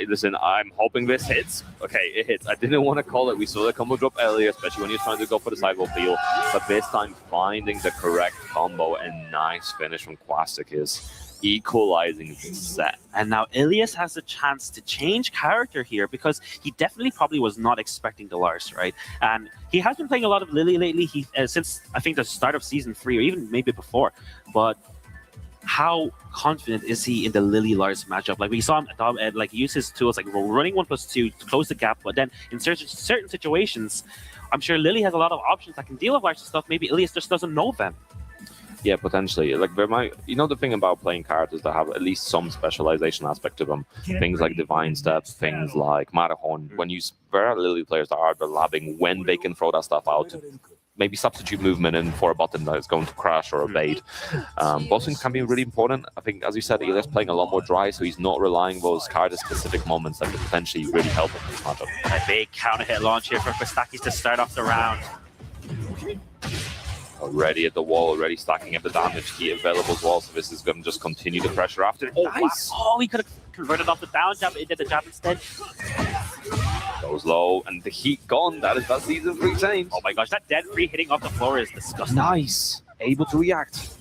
Listen, I'm hoping this hits. Okay, it hits. I didn't want to call it. We saw the combo drop earlier, especially when you're trying to go for the sidewall feel. But this time, finding the correct combo and nice finish from Christakis, equalizing the set. And now Ilias has a chance to change character here, because he definitely probably was not expecting the Lars, right? And he has been playing a lot of Lily lately. He since I think the start of season 3 or even maybe before. But how confident is he in the Lily Lars matchup? Like we saw him like use his tools like running 1+2 to close the gap, but then in certain situations, I'm sure Lily has a lot of options that can deal with Lars stuff. Maybe Ilias just doesn't know them. Yeah, potentially. Like there might, the thing about playing characters that have at least some specialization aspect to them. Things like Divine Steps, things like Matterhorn. When there are Lily players that are overlapping when they can throw that stuff out. Maybe substitute movement in for a button that is going to crash or evade. Both things can be really important. I think, as you said, Ilias playing a lot more dry, so he's not relying on those character-specific moments that could potentially really help him in this matchup. A big counter hit launch here for Christakis to start off the round. Already at the wall, already stacking up the damage. Heat available as well, so this is going to just continue the pressure after. Oh, nice! Wow. Oh, he could have converted off the down jab, but he did the jab instead. Goes low, and the heat gone. That is that season 3 change. Oh my gosh, that dead free hitting off the floor is disgusting. Nice. Able to react.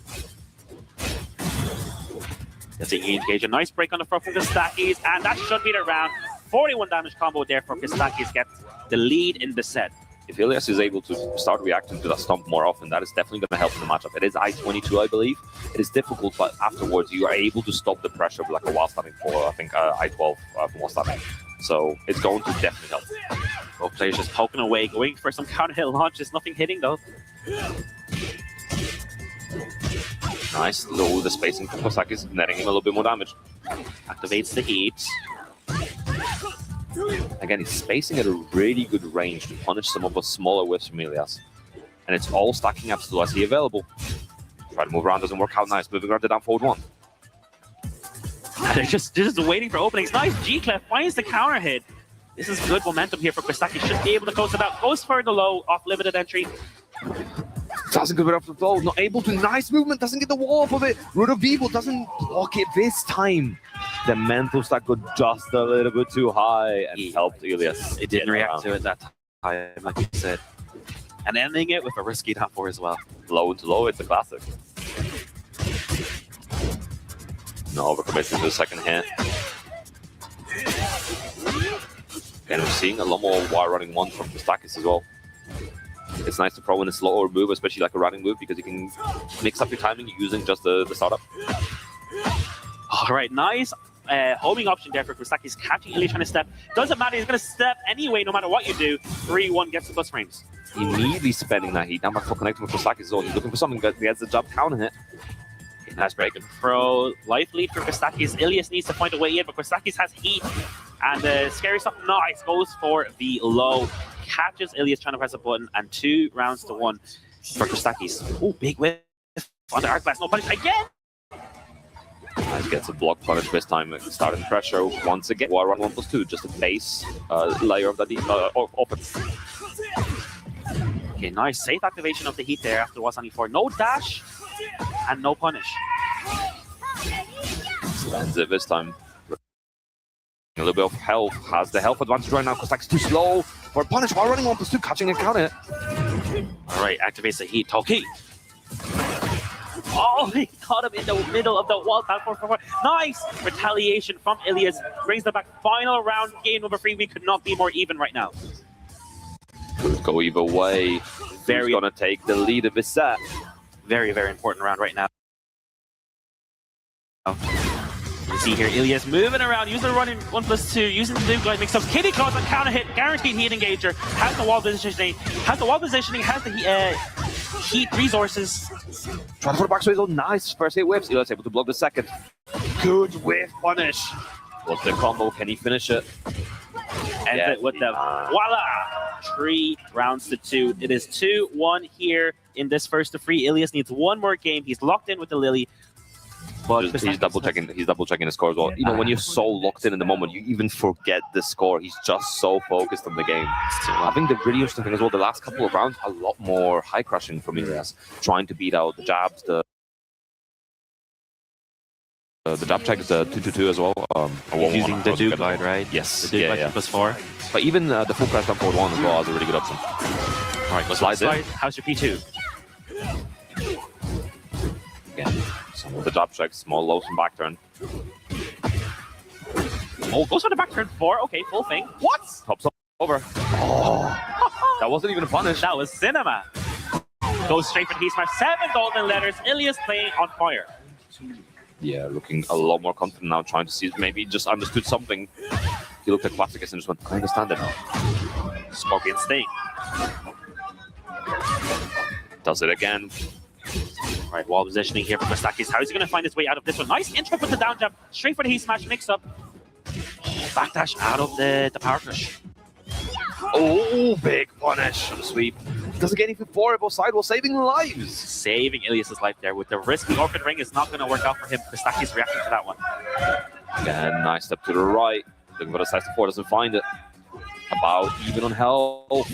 Let's see, engage a nice break on the front from Christakis, and that should be the round. 41 damage combo there for Christakis, gets the lead in the set. If Ilias is able to start reacting to that stomp more often, that is definitely going to help in the matchup. It is I-22, I believe. It is difficult, but afterwards you are able to stop the pressure with like a while standing for, I think, I-12 from while standing. So it's going to definitely help. Both players just poking away, going for some counter hit launches. Nothing hitting though. Nice. Low the spacing from Christakis, netting him a little bit more damage. Activates the heat. Again, he's spacing at a really good range to punish some of the smaller whiffs from Ilias. And it's all stacking up still as he available. Try to move around, doesn't work out nice. Moving around the down forward 1. They're just waiting for openings. Nice G-clef, finds the counter hit. This is good momentum here for Christakis. Should be able to close it out. Goes for the low, off limited entry. Doesn't get it off the floor, not able to. Nice movement, doesn't get the wall off of it. Root of Evil doesn't block it this time. The mental stack got just a little bit too high and helped Ilias. It didn't react to it that time, like you said. And ending it with a risky down 4 as well. Low to low, it's a classic. No, overcommitting to the second hit. And we're seeing a lot more wire running one from Pistakis as well. It's nice to throw in a slower move, especially like a running move, because you can mix up your timing using just the startup. All right, nice homing option there for Pistakis, catching Ilya trying to step. Doesn't matter, he's going to step anyway, no matter what you do. 3-1 gets the plus frames. Immediately spending that heat. Now back for connecting with Pistakis zone. He's looking for something that he has the jump counter hit. Nice break and throw. Life lead for Kostakis. Ilias needs to find a way in, but Kostakis has heat. And the scary stuff, nice, goes for the low. Catches Ilias trying to press a button, and 2 rounds to 1 for Kostakis. Oh, big whiff on the arc blast. No punish again. Nice, gets a block punish this time. Starting pressure once again. Wire run 1+2, just a base layer of the offense. Okay, nice. Safe activation of the heat there after Wasani 4. No dash and no punish. Spends it this time. A little bit of health. Has the health advantage right now. Kostakis too slow for a punish while running 1+2, catching a counter. All right, activates the heat. Toki. Oh, he caught him in the middle of the wall. 4-4-4. Nice retaliation from Ilias. Brings them back. Final round, game number 3. We could not be more even right now. Could go either way. Who's gonna take the lead of this set? Very, very important round right now. You see here, Ilias moving around, using the running 1+2, using the new glide mix-ups. Kitty calls on counter hit, guaranteed heat engager, has the wall positioning, has the heat resources. Trying for the back zone, nice first hit whips. Ilias able to block the second. Good whiff punish. What's the combo? Can he finish it? Ends it with the voila! 3 rounds to 2. It is 2-1 here in this first to 3. Ilias needs one more game. He's locked in with the Lily. But he's double checking the score as well. You know, when you're so locked in the moment, you even forget the score. He's just so focused on the game. I think the really interesting thing as well, the last couple of rounds, a lot more high crushing from Ilias, trying to beat out the jabs, the jab check is the 2-2-2 as well. Using the Duke glide, right? Yes. The Duke glide +4. But even the full crash down forward 1 as well is a really good option. All right, slide in. How's your P2? Again, some of the jab checks, small lows and back turn. Oh, goes for the back turn 4. Okay, full thing. What? Tops over. Oh, that wasn't even a punish. That was cinema. Goes straight for the heat smash. 7 golden letters. Ilias playing on fire. Yeah, looking a lot more confident now, trying to see if maybe just understood something. He looked at Classicus and just went, I understand it now. Scorpion Sting. Does it again. All right, wall positioning here for Kostakis. How is he going to find his way out of this one? Nice intro with the down jump. Straight for the heat smash mix up. Backdash out of the power crush. Oh, big punish. Sweep. Doesn't get anything for it, both side while saving lives. Saving Ilias' life there with the risky Orphan Ring is not going to work out for him. Kostakis reacting to that one. Again, nice step to the right. Looking for the size to 4, doesn't find it. About even on health.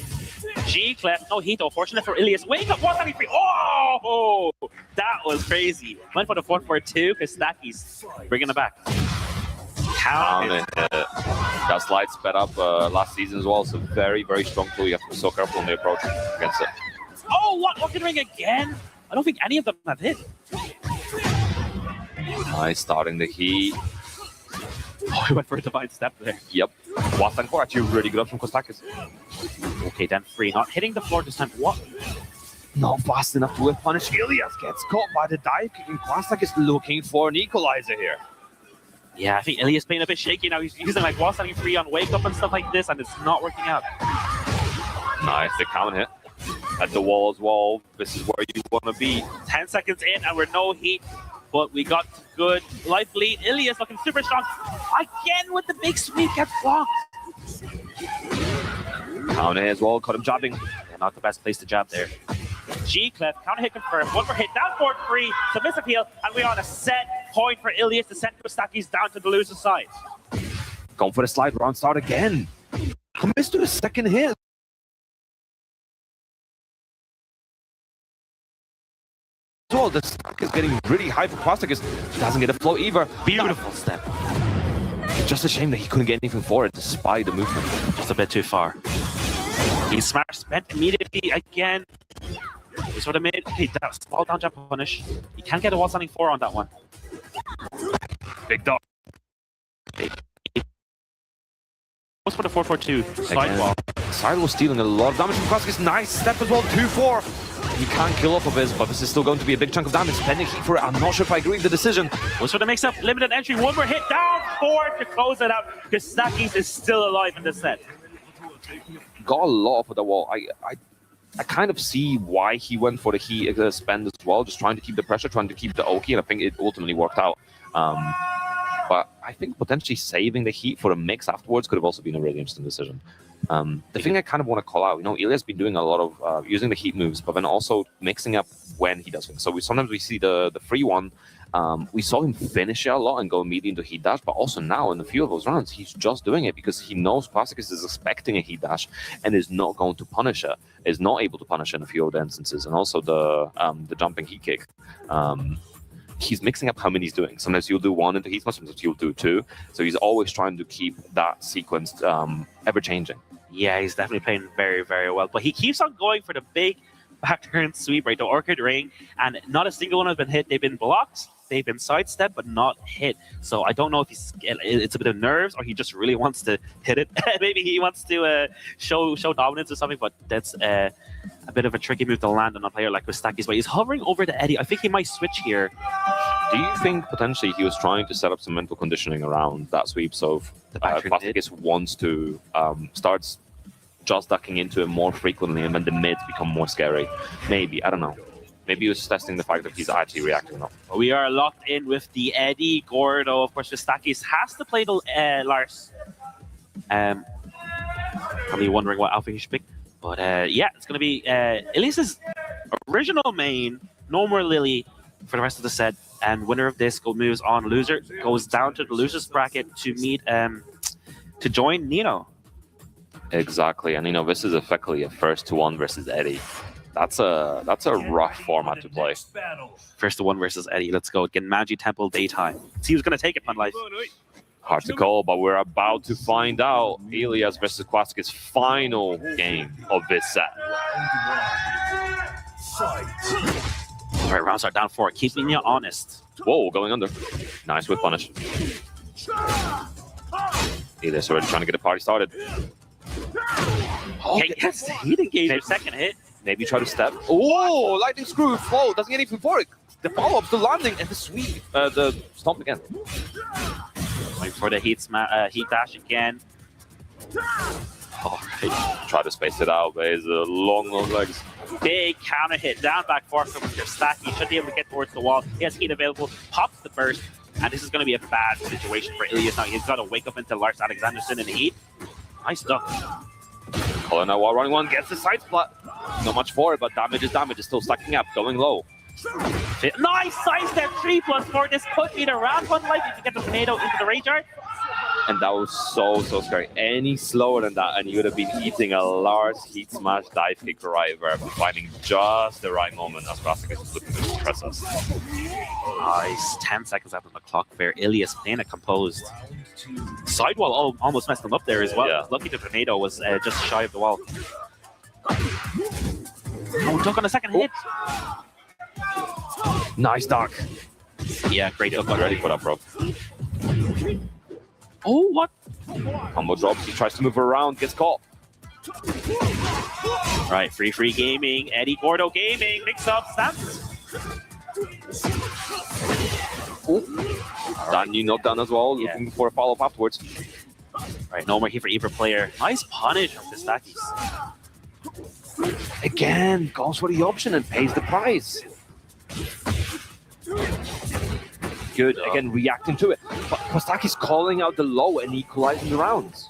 G clef, no heat though. Fortunate for Ilias. Wake up, 173. Oh, that was crazy. Went for the 4-4-2. Kostakis bringing it back. Count it. That slide sped up last season as well, so very, very strong tool. You have to be so careful on the approach against it. Oh, what? Orphan Ring again? I don't think any of them have hit. Nice, starting the heat. Oh, he went for a divine step there. Yep. Wasan Core actually really good up from Kostakis. Okay, then 3. Not hitting the floor this time. What? Not fast enough to whip punish. Ilias gets caught by the dive kicking. Kostakis looking for an equalizer here. Yeah, I think Ilias playing a bit shaky now. He's using like wall standing 3 on wake up and stuff like this, and it's not working out. Nice, the counter hit. At the wall as well. This is where you want to be. 10 seconds in, and we're no heat. But we got good life lead. Ilias looking super strong. Again with the big sweep, gets blocked. Counter hit as well, caught him jabbing. Yeah, not the best place to jab there. G-Clef, counter hit confirmed. 1 more hit, down forward 3, submissive heal, and we're on a set point for Ilias to send Kostakis down to the loser's side. Going for the slide, round start again. Commits to the second hit. Well, the stack is getting really high for Kostakis. Doesn't get a flow either. Beautiful step. Just a shame that he couldn't get anything for it despite the movement. Just a bit too far. He smashed, spent immediately again. He sort of made, okay, that small down jump punish. He can't get a wall standing 4 on that one. Big dog. What's for the 4-4-2 sidewall? Sidewall stealing a lot of damage from Koskis. Nice step as well, 2-4. He can't kill off of this, but this is still going to be a big chunk of damage. Spending heat for it. I'm not sure if I agree with the decision. What's for the mix-up? Limited entry, one more hit, down 4 to close it out. Kostakis is still alive in the set. Got a lot off of the wall. I kind of see why he went for the heat spend as well, just trying to keep the pressure, trying to keep the Oki, and I think it ultimately worked out. But I think potentially saving the heat for a mix afterwards could have also been a really interesting decision. The thing I kind of want to call out, Ilya's been doing a lot of using the heat moves, but then also mixing up when he does things. So sometimes we see the free one. We saw him finish it a lot and go immediately into heat dash, but also now in a few of those rounds, he's just doing it because he knows Koskis is expecting a heat dash and is not going to punish it, is not able to punish it in a few of the instances, and also the jumping heat kick. He's mixing up how many he's doing. Sometimes he'll do one into heat smash, sometimes he'll do two. So he's always trying to keep that sequence ever-changing. Yeah, he's definitely playing very, very well. But he keeps on going for the big back turn sweep, right? The Orchid Ring, and not a single one has been hit. They've been blocked, they've been sidestepped, but not hit. So I don't know if it's a bit of nerves or he just really wants to hit it. Maybe he wants to show dominance or something, but that's a bit of a tricky move to land on a player like Kostakis. But he's hovering over the Eddie. I think he might switch here. Do you think potentially he was trying to set up some mental conditioning around that sweep? So Kostakis wants to starts just ducking into it more frequently, and then the mids become more scary. Maybe, I don't know. Maybe he was testing the fact that he's actually reacting now. We are locked in with the Eddie Gordo. Of course, Kostakis has to play the Lars. Probably wondering what alpha he should pick. But yeah, it's going to be Elise's original main, no more Lily for the rest of the set. And winner of this moves on. Loser goes down to the loser's bracket to meet to join Nino. Exactly, and this is effectively a 1-to-1 versus Eddie. That's a rough format to play. 1-to-1 versus Eddie. Let's go. Genmaji Temple daytime. See who's gonna take it, Fun Life. Hard to call, but we're about to find out Elias versus Koskis' final game of this set. All right, rounds are down 4. Keeping you honest. Whoa, going under. Nice with punish. Elias already trying to get the party started. Okay, yes, he engaged your second hit. Maybe try to step. Oh, lightning screw, flow, doesn't get anything for it. The follow-up, the landing, and the sweep, the stomp again. Wait for the heat dash again. All right, try to space it out, but it's long legs. Big counter hit, down back 4 from Kostakis. He should be able to get towards the wall. He has heat available, pops the burst, and this is going to be a bad situation for Elias now. He's got to wake up into Lars Alexanderson in the heat. Nice stuff. Calling out while running one, gets the side splat. Not much for it, but damage is still stacking up, going low. Nice side step, 3+4. This could be the round 1 life if you get the tornado into the rage art. And that was so scary. Any slower than that, and you would have been eating a large heat smash dive kick driver, finding just the right moment as Koskis was looking to impress us. Nice. 10 seconds after the clock there. Ilias playing it composed. Sidewall almost messed him up there as well. Yeah. Lucky the tornado was just shy of the wall. Oh, took on a second hit. Nice duck. Yeah, great duck. Ready for that, bro. Oh, what? Combo drops, he tries to move around, gets caught. Right, free gaming, Eddie Gordo gaming, mix up, stats. That new knockdown as well, looking for a follow-up afterwards. Right, no more here for either player. Nice punish from Kostakis. Again, goes for the option and pays the price. Good, again, reacting to it. But Kostakis calling out the low and equalizing the rounds.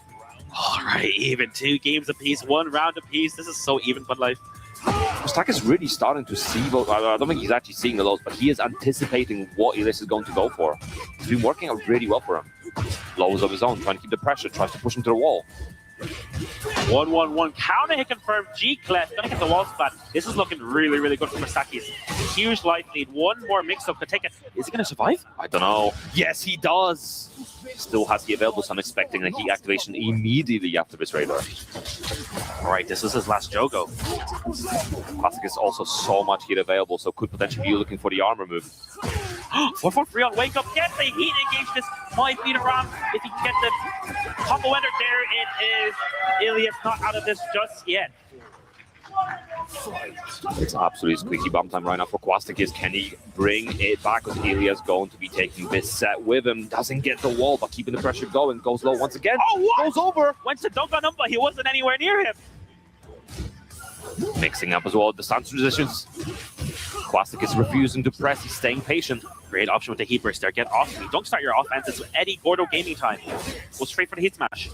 All right, even 2 games apiece, 1 round apiece. This is so even, Fun Life. Kostakis really starting to see, I don't think he's actually seeing the lows, but he is anticipating what Elias is going to go for. It's been working out really well for him. Lows of his own, trying to keep the pressure, tries to push him to the wall. 1-1-1 counter hit confirmed. G-Clef gonna get the wall spot. This is looking really good for Kostakis. Huge life lead. 1 more mix-up to take it. Is he gonna survive? I don't know. Yes, he does. Still has the available, so I'm expecting a heat activation immediately after this radar. All right, this is his last Jogo. Classic is also so much heat available, so could potentially be looking for the armor move. 4-4-3 on Wake Up. Gets a heat engage. This might beat around. If he can get the combo ender there, it is Ilias not out of this just yet. It's absolutely squeaky bum time right now for Quastikis. Can he bring it back? Because Ilias going to be taking this set with him. Doesn't get the wall, but keeping the pressure going. Goes low once again. Oh, what? Goes over. Went to dunk on him, but he wasn't anywhere near him. Mixing up as well the stance transitions. Quastikis refusing to press. He's staying patient. Great option with the heat burst there. Get off me. Don't start your offense. It's Eddie Gordo gaming time. Go straight for the heat smash.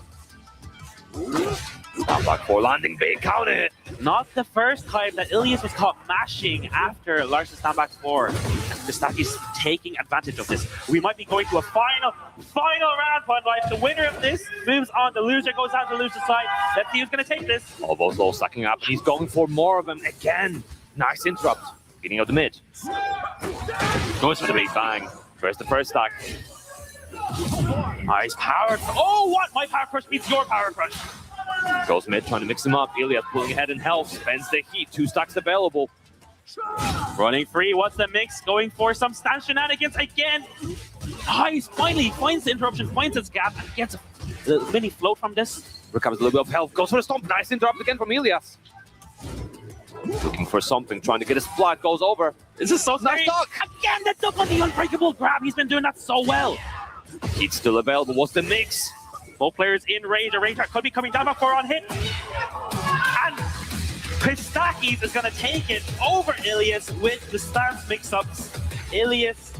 Down back 4 landing. Big count it. Not the first time that Ilias was caught mashing after Lars' stand back 4. And Kostaki's taking advantage of this. We might be going to a final round, Fun Life. The winner of this moves on. The loser goes out to the loser's side. Let's see who's going to take this. All those low stacking up. He's going for more of them again. Nice interrupt. Beginning of the mid. Goes for the big bang. Where's the first stack? Nice power. Oh, what? My power crush beats your power crush. Goes mid, trying to mix him up. Ilias pulling ahead in health. Spends the heat. 2 stacks available. Running free. What's the mix? Going for some stand shenanigans again. Nice. Finally finds the interruption, finds his gap, and gets a mini float from this. Recovers a little bit of health. Goes for a stomp. Nice interrupt again from Ilias. Looking for something. Trying to get his flat. Goes over. This is so nice. Again, the double on the unbreakable grab. He's been doing that so well. Heat's still available. What's the mix? Both players in rage. A rage could be coming down before on hit. And Kostakis is going to take it over Ilias with the stance mix-ups. Ilias,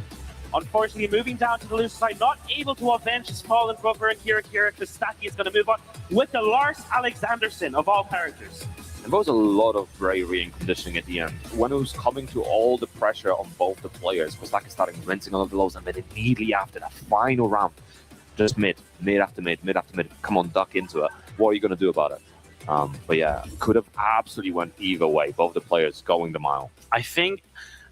unfortunately, moving down to the loser side, not able to avenge his fallen brother and Kira. Kostaki is going to move on with the Lars Alexanderson of all characters. And there was a lot of bravery and conditioning at the end. When it was coming to all the pressure on both the players, Kostaki starting rinsing all of the lows, and then immediately after that final round, just mid after mid. Come on, duck into it. What are you going to do about it? But yeah, could have absolutely went either way. Both the players going the mile. I think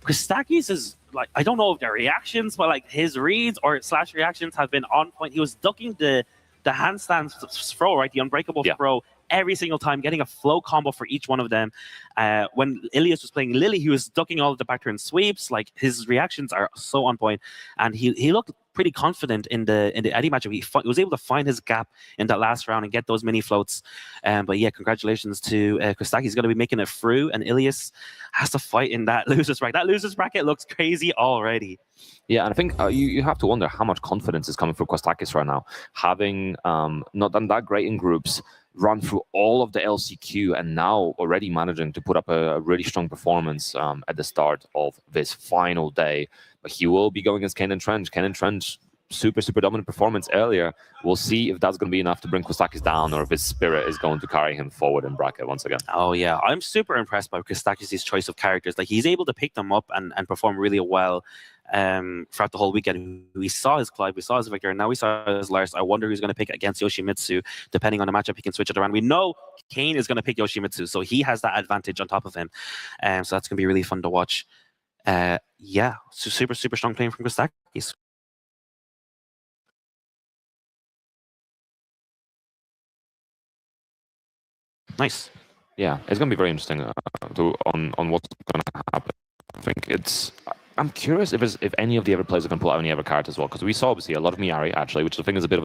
Kostakis is like, I don't know if their reactions, but like his reads or / reactions have been on point. He was ducking the handstand throw, right? The unbreakable throw every single time, getting a flow combo for each one of them. When Ilias was playing Lily, he was ducking all of the back turn sweeps. Like his reactions are so on point, and he looked pretty confident in the Eddie matchup. He was able to find his gap in that last round and get those mini floats. But yeah, congratulations to Kostaki. He's going to be making it through, and Ilias has to fight in that losers bracket. That losers bracket looks crazy already. Yeah, and I think you have to wonder how much confidence is coming from Kostakis right now. Having not done that great in groups, run through all of the LCQ, and now already managing to put up a really strong performance at the start of this final day. But he will be going against Kenan Trench. Kenan Trench, super dominant performance earlier. We'll see if that's going to be enough to bring Kostakis down, or if his spirit is going to carry him forward in bracket once again. Oh yeah, I'm super impressed by Kostakis' choice of characters. Like, he's able to pick them up and perform really well throughout the whole weekend. We saw his Clive, we saw his Victor, and now we saw his Lars. I wonder who's going to pick against Yoshimitsu. Depending on the matchup, he can switch it around. We know Kane is going to pick Yoshimitsu, so he has that advantage on top of him. So that's going to be really fun to watch. Yeah, so super strong playing from Kostakis. Nice. Yeah, it's going to be very interesting on what's going to happen. I think I'm curious if any of the other players are going to pull out any other cards as well, because we saw obviously a lot of Miari actually, which I think is a bit of